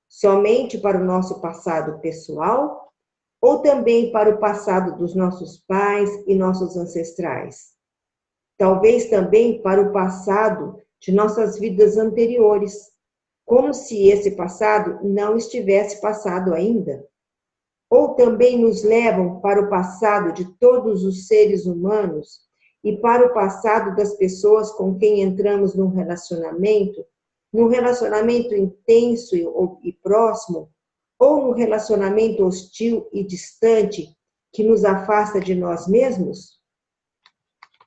Somente para o nosso passado pessoal ou também para o passado dos nossos pais e nossos ancestrais? Talvez também para o passado de nossas vidas anteriores, como se esse passado não estivesse passado ainda. Ou também nos levam para o passado de todos os seres humanos e para o passado das pessoas com quem entramos num relacionamento intenso e próximo, ou num relacionamento hostil e distante que nos afasta de nós mesmos?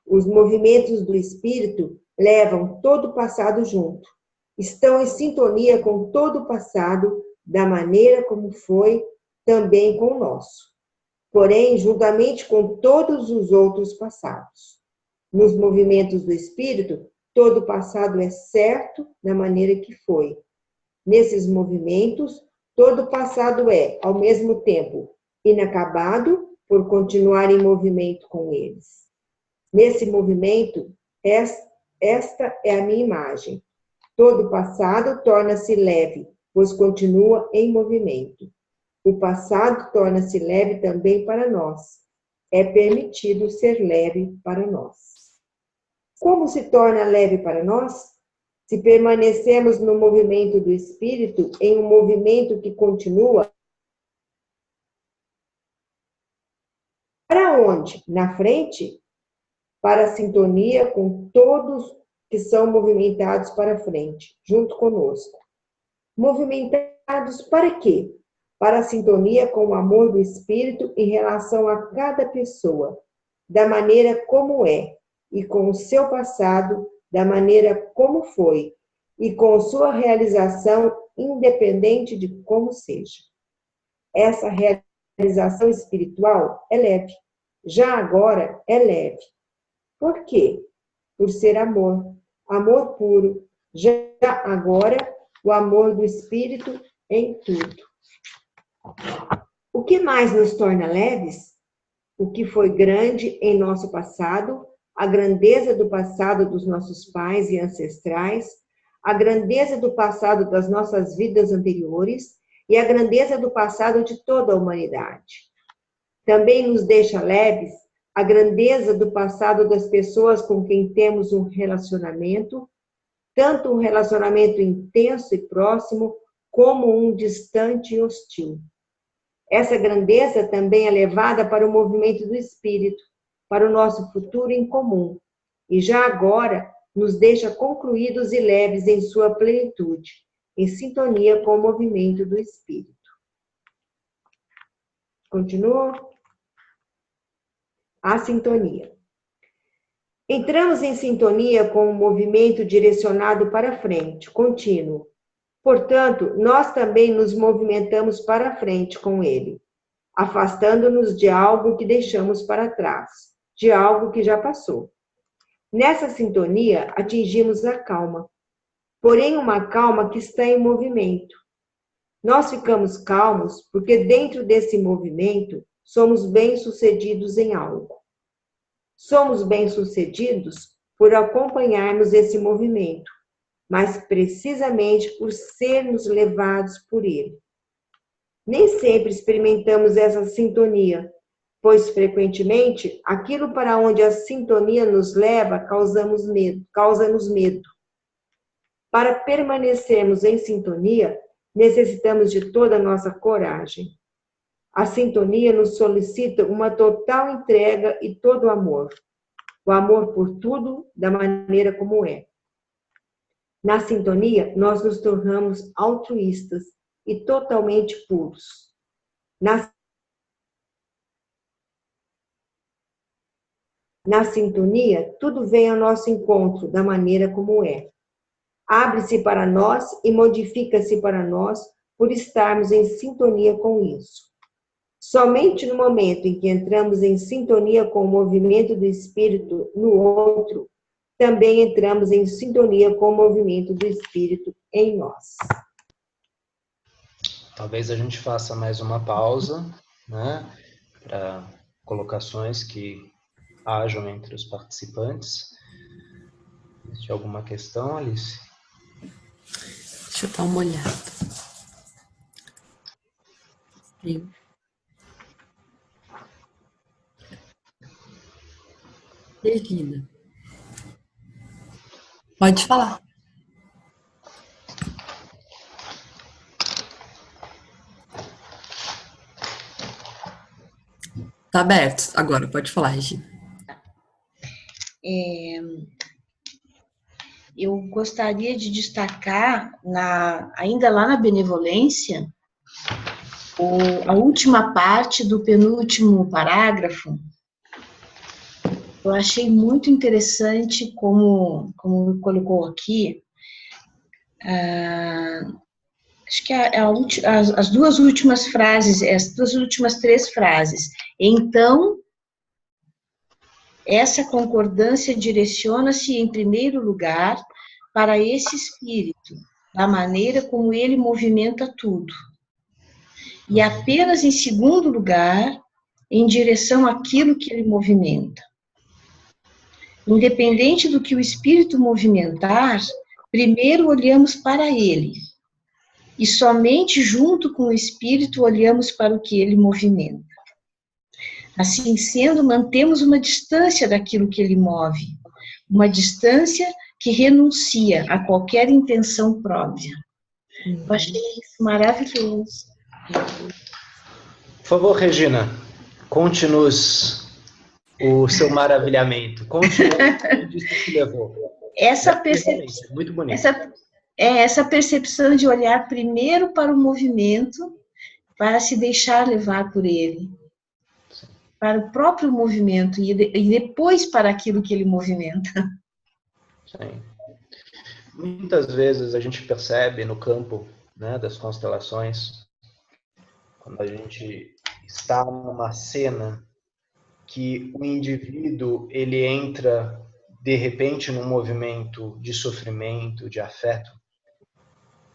Os movimentos do espírito levam todo o passado junto. Estão em sintonia com todo o passado, da maneira como foi também com o nosso. Porém, juntamente com todos os outros passados. Nos movimentos do espírito, todo o passado é certo da maneira que foi. Nesses movimentos, todo o passado é, ao mesmo tempo, inacabado por continuar em movimento com eles. Nesse movimento, esta é a minha imagem. Todo o passado torna-se leve, pois continua em movimento. O passado torna-se leve também para nós. É permitido ser leve para nós. Como se torna leve para nós? Se permanecemos no movimento do espírito, em um movimento que continua. Para onde? Na frente? Para a sintonia com todos que são movimentados para frente, junto conosco. Movimentados para quê? Para a sintonia com o amor do Espírito em relação a cada pessoa, da maneira como é, e com o seu passado, da maneira como foi, e com sua realização, independente de como seja. Essa realização espiritual é leve. Já agora é leve. Por quê? Por ser amor, amor puro. Já agora, o amor do Espírito em tudo. O que mais nos torna leves? O que foi grande em nosso passado, a grandeza do passado dos nossos pais e ancestrais, a grandeza do passado das nossas vidas anteriores e a grandeza do passado de toda a humanidade. Também nos deixa leves a grandeza do passado das pessoas com quem temos um relacionamento, tanto um relacionamento intenso e próximo, como um distante e hostil. Essa grandeza também é levada para o movimento do espírito, para o nosso futuro em comum, e já agora nos deixa concluídos e leves em sua plenitude, em sintonia com o movimento do espírito. Continua? A sintonia. Entramos em sintonia com o movimento direcionado para frente, contínuo. Portanto, nós também nos movimentamos para frente com ele, afastando-nos de algo que deixamos para trás, de algo que já passou. Nessa sintonia, atingimos a calma, porém uma calma que está em movimento. Nós ficamos calmos porque dentro desse movimento somos bem-sucedidos em algo. Somos bem-sucedidos por acompanharmos esse movimento, mas precisamente por sermos levados por ele. Nem sempre experimentamos essa sintonia, pois frequentemente aquilo para onde a sintonia nos leva causa-nos medo. Para permanecermos em sintonia, necessitamos de toda a nossa coragem. A sintonia nos solicita uma total entrega e todo o amor por tudo da maneira como é. Na sintonia, nós nos tornamos altruístas e totalmente puros. Na sintonia, tudo vem ao nosso encontro da maneira como é. Abre-se para nós e modifica-se para nós por estarmos em sintonia com isso. Somente no momento em que entramos em sintonia com o movimento do espírito no outro, também entramos em sintonia com o movimento do espírito em nós. Talvez a gente faça mais uma pausa, né, para colocações que hajam entre os participantes. Existe alguma questão, Alice? Deixa eu dar uma olhada. Sim. Regina. Pode falar. Tá aberto. Agora, pode falar, Regi. Eu gostaria de destacar, ainda lá na benevolência, a última parte do penúltimo parágrafo. Eu achei muito interessante como colocou aqui. Acho que as duas últimas frases, as duas últimas três frases. Então, essa concordância direciona-se, em primeiro lugar, para esse espírito, da maneira como ele movimenta tudo. E apenas em segundo lugar, em direção àquilo que ele movimenta. Independente do que o espírito movimentar, primeiro olhamos para ele. E somente junto com o espírito olhamos para o que ele movimenta. Assim sendo, mantemos uma distância daquilo que ele move, uma distância que renuncia a qualquer intenção própria. Eu achei isso maravilhoso. Por favor, Regina, conte-nos o seu maravilhamento. Conte-nos onde isso te levou. Essa percepção, muito bonito. Essa percepção de olhar primeiro para o movimento, para se deixar levar por ele. Para o próprio movimento e depois para aquilo que ele movimenta. Sim. Muitas vezes a gente percebe no campo, né, das constelações, quando a gente está numa cena que o indivíduo ele entra de repente num movimento de sofrimento, de afeto,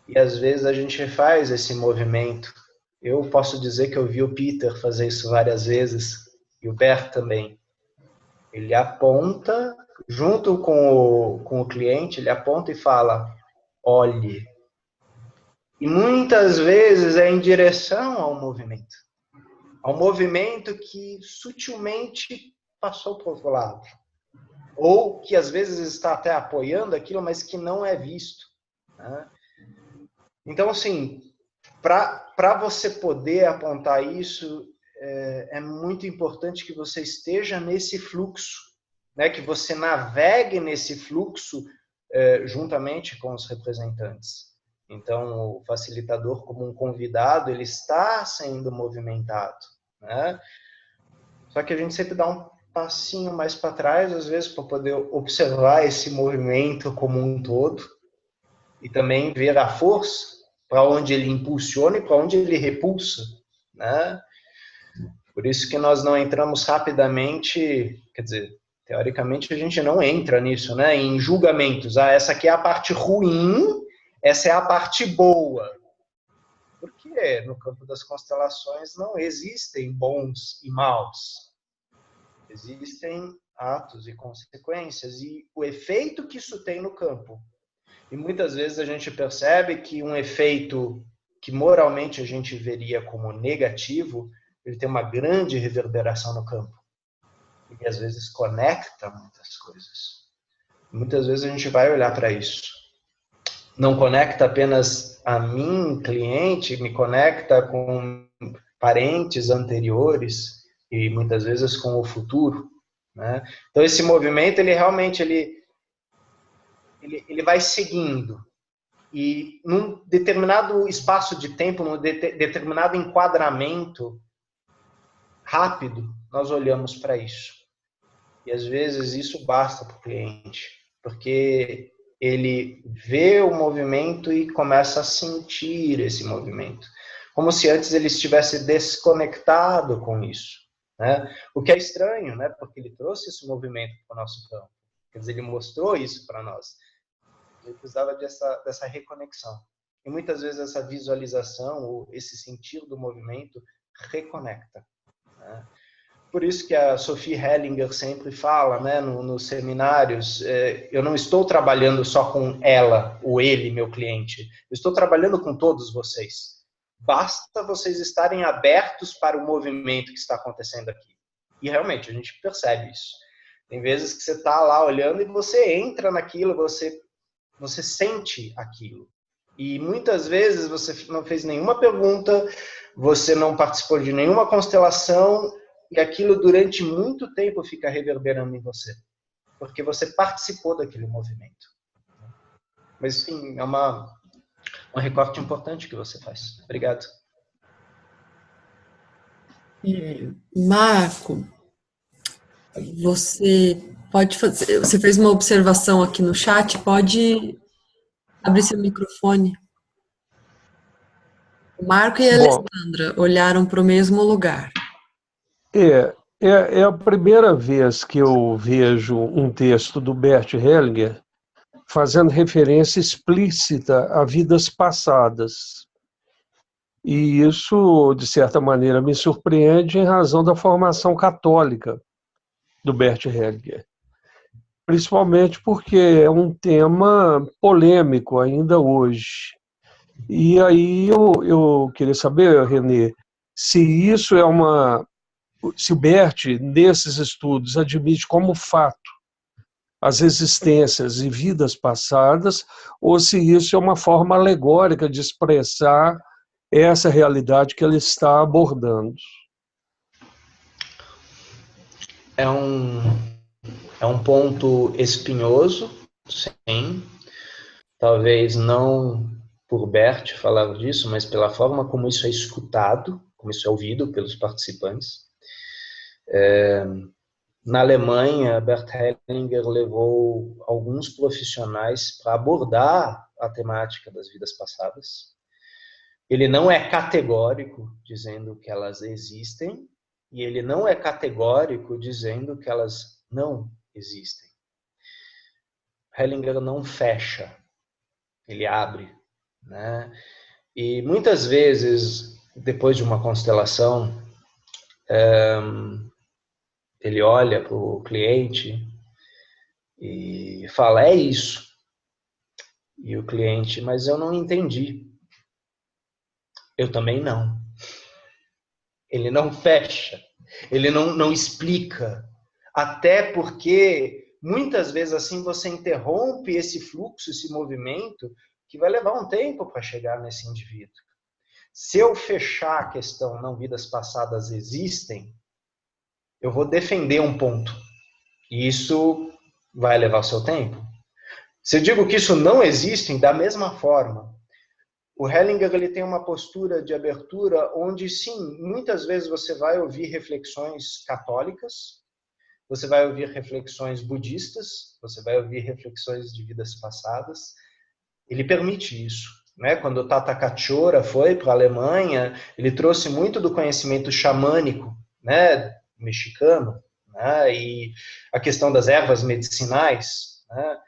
e às vezes a gente faz esse movimento. Eu posso dizer que eu vi o Peter fazer isso várias vezes, e o Bert também. Ele aponta, junto com o cliente, ele aponta e fala, olhe. E muitas vezes é em direção ao movimento que sutilmente passou para o outro lado. Ou que às vezes está até apoiando aquilo, mas que não é visto. Né? Então, assim, para você poder apontar isso, é muito importante que você esteja nesse fluxo, né? Que você navegue nesse fluxo juntamente com os representantes. Então, o facilitador, como um convidado, ele está sendo movimentado. Né? Só que a gente sempre dá um passinho mais para trás, às vezes, para poder observar esse movimento como um todo e também ver a força, para onde ele impulsiona e para onde ele repulsa. Né? Por isso que nós não entramos rapidamente, quer dizer, teoricamente a gente não entra nisso, né? Em julgamentos. Essa aqui é a parte ruim, essa é a parte boa. Porque no campo das constelações não existem bons e maus. Existem atos e consequências e o efeito que isso tem no campo. E muitas vezes a gente percebe que um efeito que moralmente a gente veria como negativo, ele tem uma grande reverberação no campo. E às vezes conecta muitas coisas. Muitas vezes a gente vai olhar para isso. Não conecta apenas a mim, cliente, me conecta com parentes anteriores e muitas vezes com o futuro. Né? Então esse movimento, ele realmente ele vai seguindo. E num determinado espaço de tempo, num determinado enquadramento rápido, nós olhamos para isso. E às vezes isso basta para o cliente, porque ele vê o movimento e começa a sentir esse movimento. Como se antes ele estivesse desconectado com isso. Né? O que é estranho, né? Porque ele trouxe esse movimento para o nosso campo. Quer dizer, ele mostrou isso para nós. Ele precisava dessa reconexão. E muitas vezes essa visualização, ou esse sentir do movimento, reconecta. Né? Por isso que a Sophie Hellinger sempre fala, né, nos seminários, eu não estou trabalhando só com ela, ou ele, meu cliente. Eu estou trabalhando com todos vocês. Basta vocês estarem abertos para o movimento que está acontecendo aqui. E realmente, a gente percebe isso. Tem vezes que você está lá olhando e você entra naquilo, você sente aquilo. E muitas vezes você não fez nenhuma pergunta, você não participou de nenhuma constelação, e aquilo durante muito tempo fica reverberando em você, porque você participou daquele movimento. Mas, sim, é um recorte importante que você faz. Obrigado. Marco, você pode fazer. Você fez uma observação aqui no chat, pode abrir seu microfone. O Marco e a Bom, Alessandra olharam para o mesmo lugar. é a primeira vez que eu vejo um texto do Bert Hellinger fazendo referência explícita a vidas passadas. E isso, de certa maneira, me surpreende em razão da formação católica do Bert Hellinger. Principalmente porque é um tema polêmico ainda hoje. E aí eu queria saber, Renê, se isso é se o Bert, nesses estudos, admite como fato as existências e vidas passadas, ou se isso é uma forma alegórica de expressar essa realidade que ele está abordando. É um ponto espinhoso, sim. Talvez não por Bert falar disso, mas pela forma como isso é escutado, como isso é ouvido pelos participantes. Na Alemanha, Bert Hellinger levou alguns profissionais para abordar a temática das vidas passadas. Ele não é categórico dizendo que elas existem, e ele não é categórico dizendo que elas não existem. Hellinger não fecha, ele abre, né? E muitas vezes, depois de uma constelação, ele olha para o cliente e fala, é isso. E o cliente, mas eu não entendi. Eu também não. Ele não fecha, ele não explica. Até porque, muitas vezes assim, você interrompe esse fluxo, esse movimento, que vai levar um tempo para chegar nesse indivíduo. Se eu fechar a questão, não, vidas passadas existem, eu vou defender um ponto. E isso vai levar o seu tempo. Se eu digo que isso não existe, da mesma forma, o Hellinger ele tem uma postura de abertura onde, sim, muitas vezes você vai ouvir reflexões católicas, você vai ouvir reflexões budistas, você vai ouvir reflexões de vidas passadas. Ele permite isso. Né? Quando o Tata Kachora foi para a Alemanha, ele trouxe muito do conhecimento xamânico, né, mexicano, né, e a questão das ervas medicinais. Né?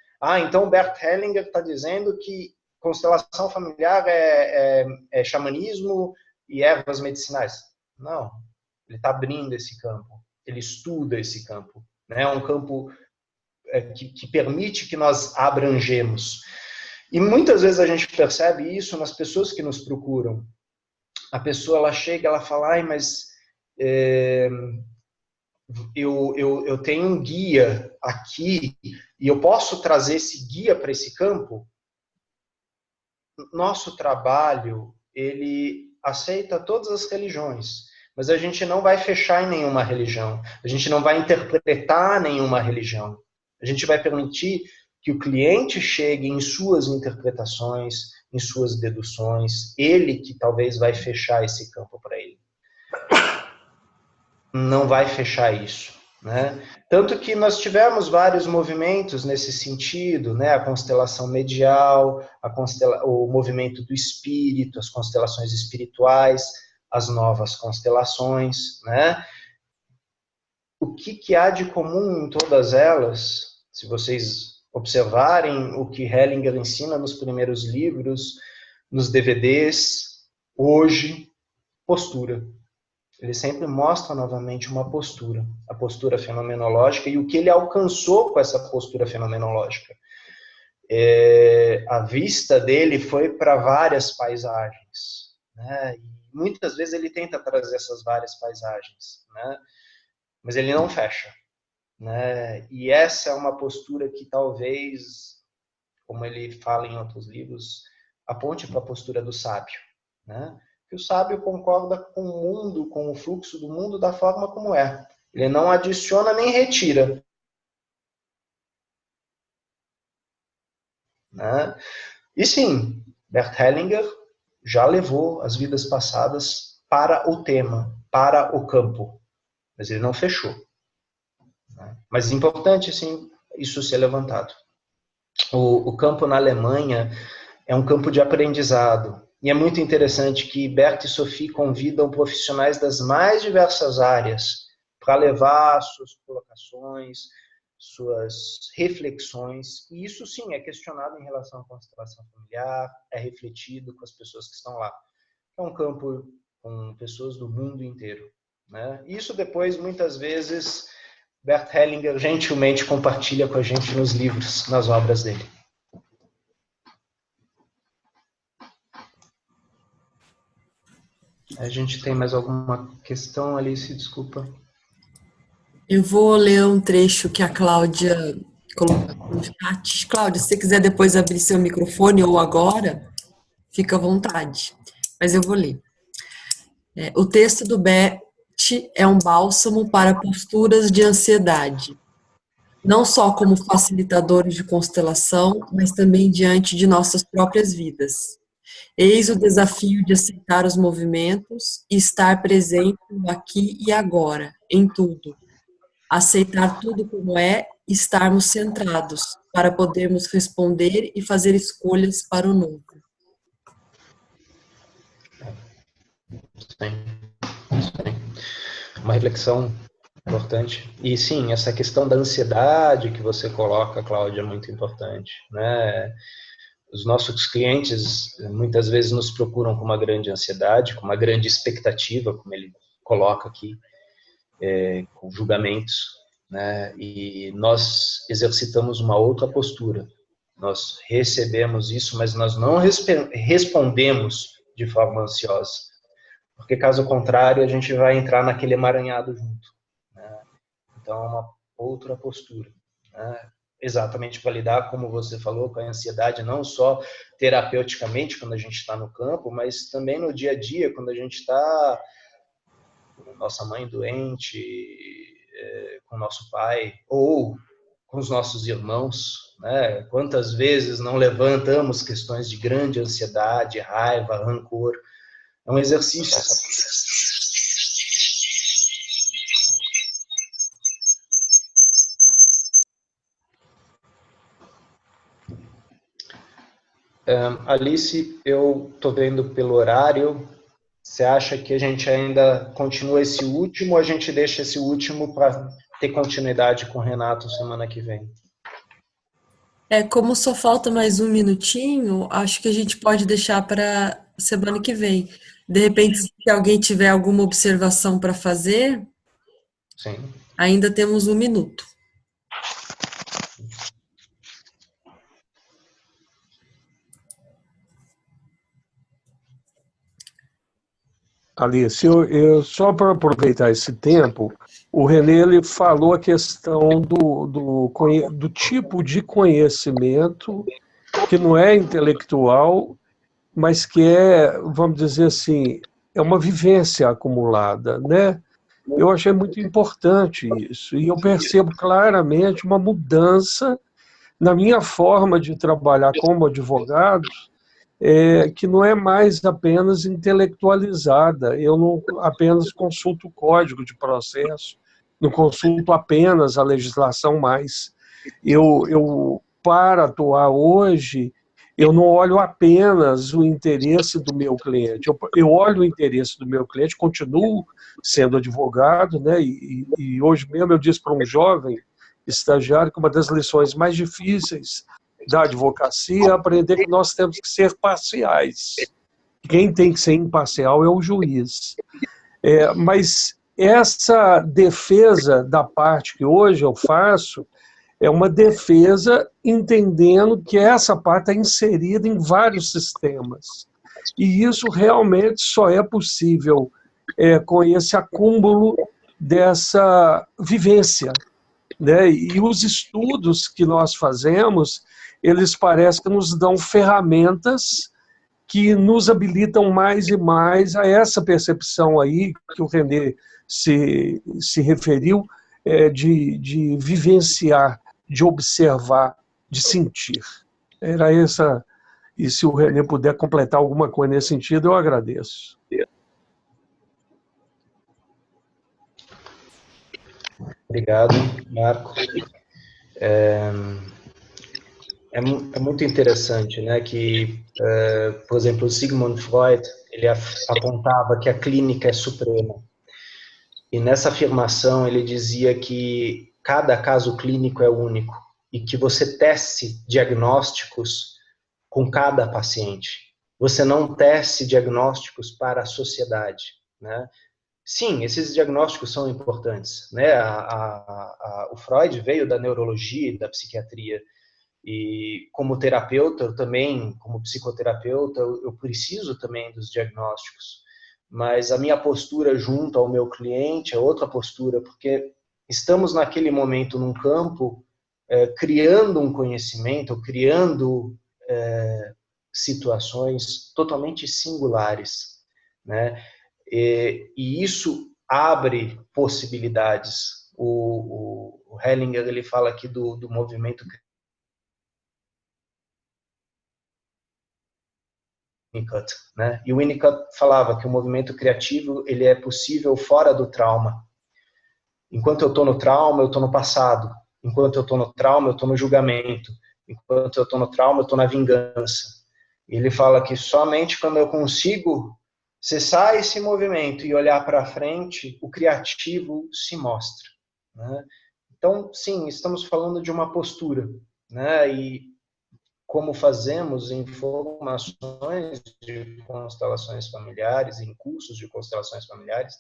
Então o Bert Hellinger está dizendo que constelação familiar é xamanismo e ervas medicinais. Não, ele está abrindo esse campo, ele estuda esse campo. Né? É um campo que permite que nós abrangemos. E muitas vezes a gente percebe isso nas pessoas que nos procuram. A pessoa ela chega, ela fala, mas eu tenho um guia aqui e eu posso trazer esse guia para esse campo? Nosso trabalho, ele aceita todas as religiões, mas a gente não vai fechar em nenhuma religião, a gente não vai interpretar nenhuma religião. A gente vai permitir que o cliente chegue em suas interpretações, em suas deduções, ele que talvez vai fechar esse campo para ele. Não vai fechar isso, né? Tanto que nós tivemos vários movimentos nesse sentido, né? A constelação medial, o movimento do espírito, as constelações espirituais, as novas constelações, né? O que há de comum em todas elas, se vocês observarem o que Hellinger ensina nos primeiros livros, nos DVDs, hoje, postura. Ele sempre mostra novamente uma postura, a postura fenomenológica e o que ele alcançou com essa postura fenomenológica. A vista dele foi para várias paisagens, né? E muitas vezes ele tenta trazer essas várias paisagens, né? Mas ele não fecha. Né? E essa é uma postura que talvez, como ele fala em outros livros, aponte para a postura do sábio. Né? que o sábio concorda com o mundo, com o fluxo do mundo da forma como é. Ele não adiciona nem retira. Né? E sim, Bert Hellinger já levou as vidas passadas para o tema, para o campo. Mas ele não fechou. Né? Mas é importante, sim, isso ser levantado. O campo na Alemanha é um campo de aprendizado. E é muito interessante que Bert e Sophie convidam profissionais das mais diversas áreas para levar suas colocações, suas reflexões. E isso, sim, é questionado em relação à constelação familiar, é refletido com as pessoas que estão lá. É um campo com pessoas do mundo inteiro. Né? Isso depois, muitas vezes, Bert Hellinger gentilmente compartilha com a gente nos livros, nas obras dele. A gente tem mais alguma questão, Alice? Desculpa. Eu vou ler um trecho que a Cláudia colocou no chat. Cláudia, se você quiser depois abrir seu microfone ou agora, fica à vontade. Mas eu vou ler. O texto do Bert é um bálsamo para posturas de ansiedade, não só como facilitadores de constelação, mas também diante de nossas próprias vidas. Eis o desafio de aceitar os movimentos e estar presente no aqui e agora, em tudo. Aceitar tudo como é e estarmos centrados para podermos responder e fazer escolhas para o novo. Sim. Uma reflexão importante. E sim, essa questão da ansiedade que você coloca, Cláudia, é muito importante. Né? Os nossos clientes muitas vezes nos procuram com uma grande ansiedade, com uma grande expectativa, como ele coloca aqui, com julgamentos, né? E nós exercitamos uma outra postura. Nós recebemos isso, mas nós não respondemos de forma ansiosa. Porque, caso contrário, a gente vai entrar naquele emaranhado junto. Né? Então, é uma outra postura. Né? Exatamente para lidar, como você falou, com a ansiedade, não só terapeuticamente, quando a gente está no campo, mas também no dia a dia, quando a gente está com nossa mãe doente, com nosso pai, ou com os nossos irmãos. Né? Quantas vezes não levantamos questões de grande ansiedade, raiva, rancor. É um exercício, sabe? Alice, eu estou vendo pelo horário. Você acha que a gente ainda continua esse último ou a gente deixa esse último para ter continuidade com o Renato semana que vem? Como só falta mais um minutinho, acho que a gente pode deixar para semana que vem. De repente, se alguém tiver alguma observação para fazer, sim, ainda temos um minuto. Alice, só para aproveitar esse tempo, o René ele falou a questão do tipo de conhecimento que não é intelectual, mas que é, vamos dizer assim, é uma vivência acumulada, né? Eu achei muito importante isso, e eu percebo claramente uma mudança na minha forma de trabalhar como advogado, que não é mais apenas intelectualizada. Eu não apenas consulto o código de processo, não consulto apenas a legislação mais. Para atuar hoje, eu não olho apenas o interesse do meu cliente, eu olho o interesse do meu cliente, continuo sendo advogado, né? E hoje mesmo eu disse para um jovem estagiário que uma das lições mais difíceis da advocacia é aprender que nós temos que ser parciais. Quem tem que ser imparcial é o juiz. Mas essa defesa da parte que hoje eu faço é uma defesa entendendo que essa parte é inserida em vários sistemas. E isso realmente só é possível com esse acúmulo dessa vivência. Né? E os estudos que nós fazemos, eles parecem que nos dão ferramentas que nos habilitam mais e mais a essa percepção aí que o René se referiu, de vivenciar, de observar, de sentir. Era essa, e se o René puder completar alguma coisa nesse sentido, eu agradeço. Obrigado, Marco. É muito interessante, né, que, por exemplo, o Sigmund Freud, ele apontava que a clínica é suprema. E nessa afirmação ele dizia que cada caso clínico é único e que você tece diagnósticos com cada paciente. Você não tece diagnósticos para a sociedade, né? Sim, esses diagnósticos são importantes, né? O Freud veio da neurologia e da psiquiatria, e como terapeuta, eu também, como psicoterapeuta, eu preciso também dos diagnósticos. Mas a minha postura junto ao meu cliente é outra postura, porque estamos naquele momento num campo criando um conhecimento, criando situações totalmente singulares, né? E isso abre possibilidades. O Hellinger, ele fala aqui do movimento Winnicott, né? E o Winnicott falava que o movimento criativo ele é possível fora do trauma. Enquanto eu estou no trauma, eu estou no passado. Enquanto eu estou no trauma, eu estou no julgamento. Enquanto eu estou no trauma, eu estou na vingança. E ele fala que somente quando eu consigo cessar esse movimento e olhar para frente, o criativo se mostra, né? Então, sim, estamos falando de uma postura, né? E como fazemos em formações de constelações familiares, em cursos de constelações familiares,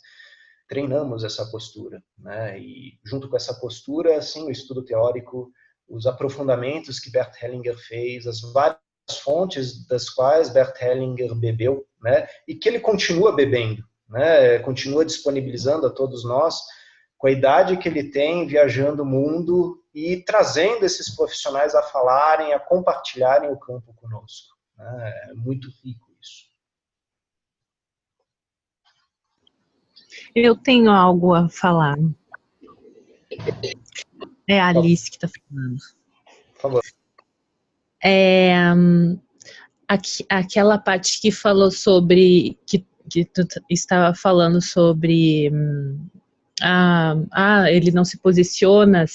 treinamos essa postura, né? E junto com essa postura, assim, o estudo teórico, os aprofundamentos que Bert Hellinger fez, as várias fontes das quais Bert Hellinger bebeu, né? E que ele continua bebendo, né? Continua disponibilizando a todos nós, com a idade que ele tem, viajando o mundo e trazendo esses profissionais a falarem, a compartilharem o campo conosco, né? É muito rico isso. Eu tenho algo a falar. É a Alice que está falando. Por favor. Aquela parte que falou sobre, que tu estava falando sobre, ele não se posiciona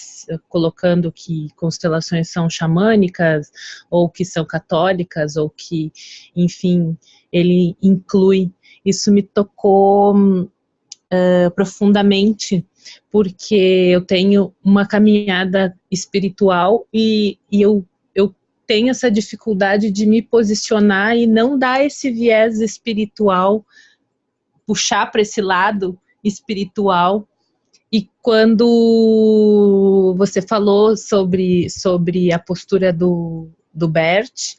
colocando que constelações são xamânicas, ou que são católicas, ou que, enfim, ele inclui. Isso me tocou profundamente, porque eu tenho uma caminhada espiritual e eu tenho essa dificuldade de me posicionar e não dar esse viés espiritual, puxar para esse lado espiritual. E quando você falou sobre a postura do Bert,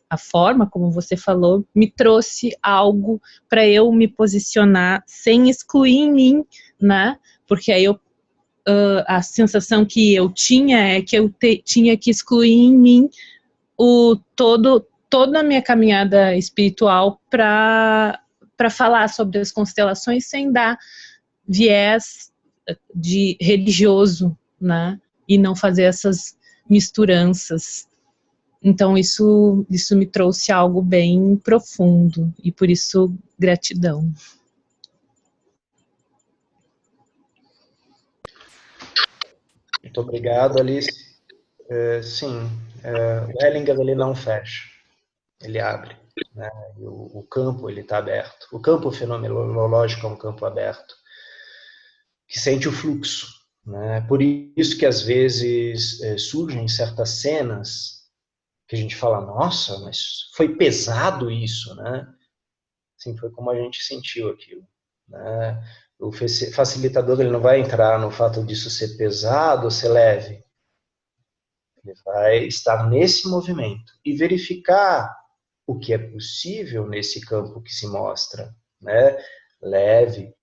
a forma como você falou, me trouxe algo para eu me posicionar sem excluir em mim, né? Porque aí a sensação que eu tinha é que eu tinha que excluir em mim toda a minha caminhada espiritual para falar sobre as constelações sem dar viés de religioso, né? E não fazer essas misturanças. Então isso me trouxe algo bem profundo e por isso gratidão. Muito obrigado, Alice. Sim, o Hellinger ele não fecha, ele abre, né? O campo ele está aberto. O campo fenomenológico é um campo aberto que sente o fluxo, né? Por isso que às vezes surgem certas cenas que a gente fala, nossa, mas foi pesado isso, né? Sim, foi como a gente sentiu aquilo, né? O facilitador ele não vai entrar no fato disso ser pesado ou ser leve. Ele vai estar nesse movimento e verificar o que é possível nesse campo que se mostra, né? Leve.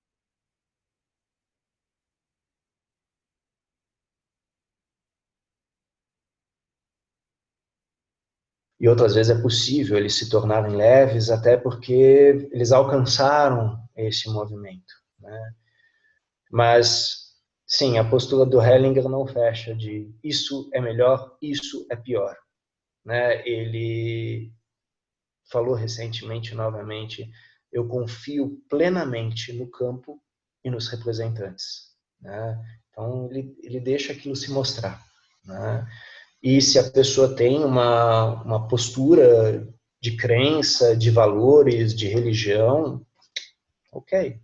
e outras vezes é possível eles se tornarem leves, até porque eles alcançaram esse movimento, né? Mas, sim, a postura do Hellinger não fecha de isso é melhor, isso é pior, né? Ele falou recentemente, novamente, eu confio plenamente no campo e nos representantes, né? Então, ele deixa aquilo se mostrar, né? E se a pessoa tem uma postura de crença, de valores, de religião, ok.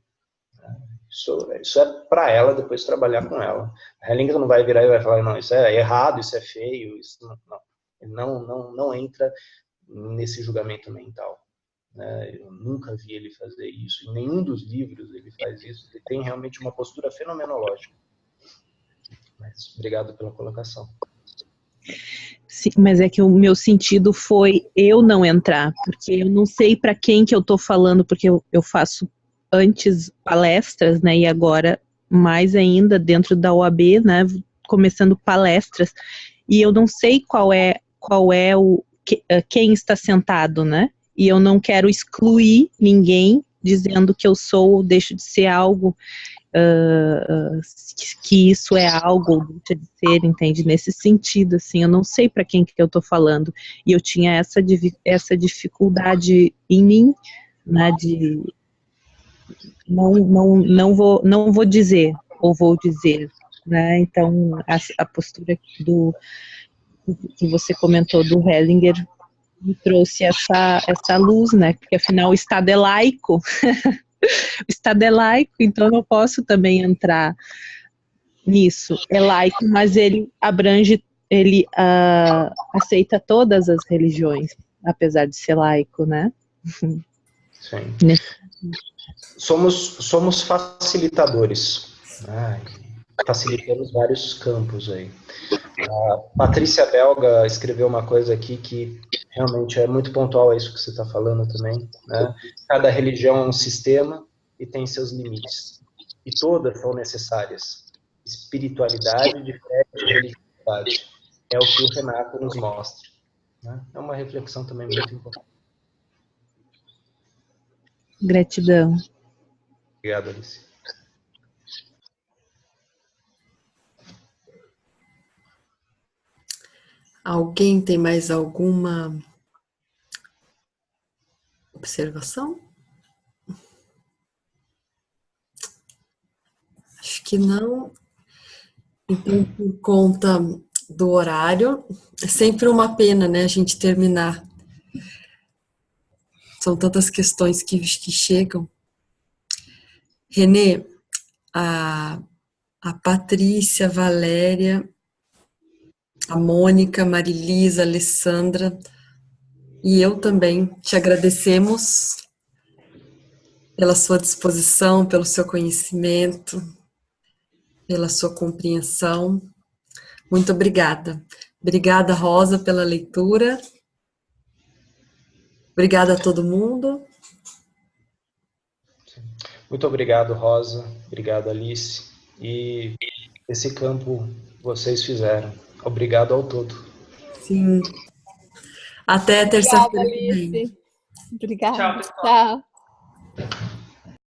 Isso é para ela depois trabalhar com ela. A Hellinger não vai virar e vai falar, não, isso é errado, isso é feio, isso não. Ele não entra nesse julgamento mental, né? Eu nunca vi ele fazer isso. Em nenhum dos livros ele faz isso. Ele tem realmente uma postura fenomenológica. Mas obrigado pela colocação. Sim, mas é que o meu sentido foi eu não entrar, porque eu não sei para quem que eu estou falando, porque eu faço antes palestras, né, e agora mais ainda dentro da OAB, né, começando palestras, e eu não sei qual é quem está sentado, né, e eu não quero excluir ninguém dizendo que eu sou ou deixo de ser algo, que isso é algo ou deixa de ser, entende? Nesse sentido, assim, eu não sei para quem que eu estou falando, e eu tinha essa dificuldade em mim, né, de não vou dizer, ou vou dizer, né? Então, a postura que você comentou do Hellinger me trouxe essa luz, né? Porque afinal o Estado é laico, o Estado é laico, então eu não posso também entrar nisso. É laico, mas ele abrange, ele aceita todas as religiões, apesar de ser laico, né? Sim. Somos facilitadores, né? Facilitamos vários campos aí. A Patrícia Belga escreveu uma coisa aqui que realmente é muito pontual a isso que você está falando também, né? Cada religião é um sistema e tem seus limites. E todas são necessárias. Espiritualidade diferente de religiosidade. É o que o Renato nos mostra, né? É uma reflexão também muito importante. Gratidão. Obrigado, Alice. Alguém tem mais alguma observação? Acho que não. Então, por conta do horário, é sempre uma pena, né, a gente terminar. São tantas questões que chegam. Renê, a Patrícia, a Valéria, a Mônica, a Marilisa, a Alessandra e eu também te agradecemos pela sua disposição, pelo seu conhecimento, pela sua compreensão. Muito obrigada. Obrigada, Rosa, pela leitura. Obrigada a todo mundo. Muito obrigado, Rosa. Obrigado, Alice. E esse campo vocês fizeram. Obrigado ao todo. Sim. Até terça-feira que vem. Obrigada, Alice. Obrigada. Tchau, pessoal. Tchau.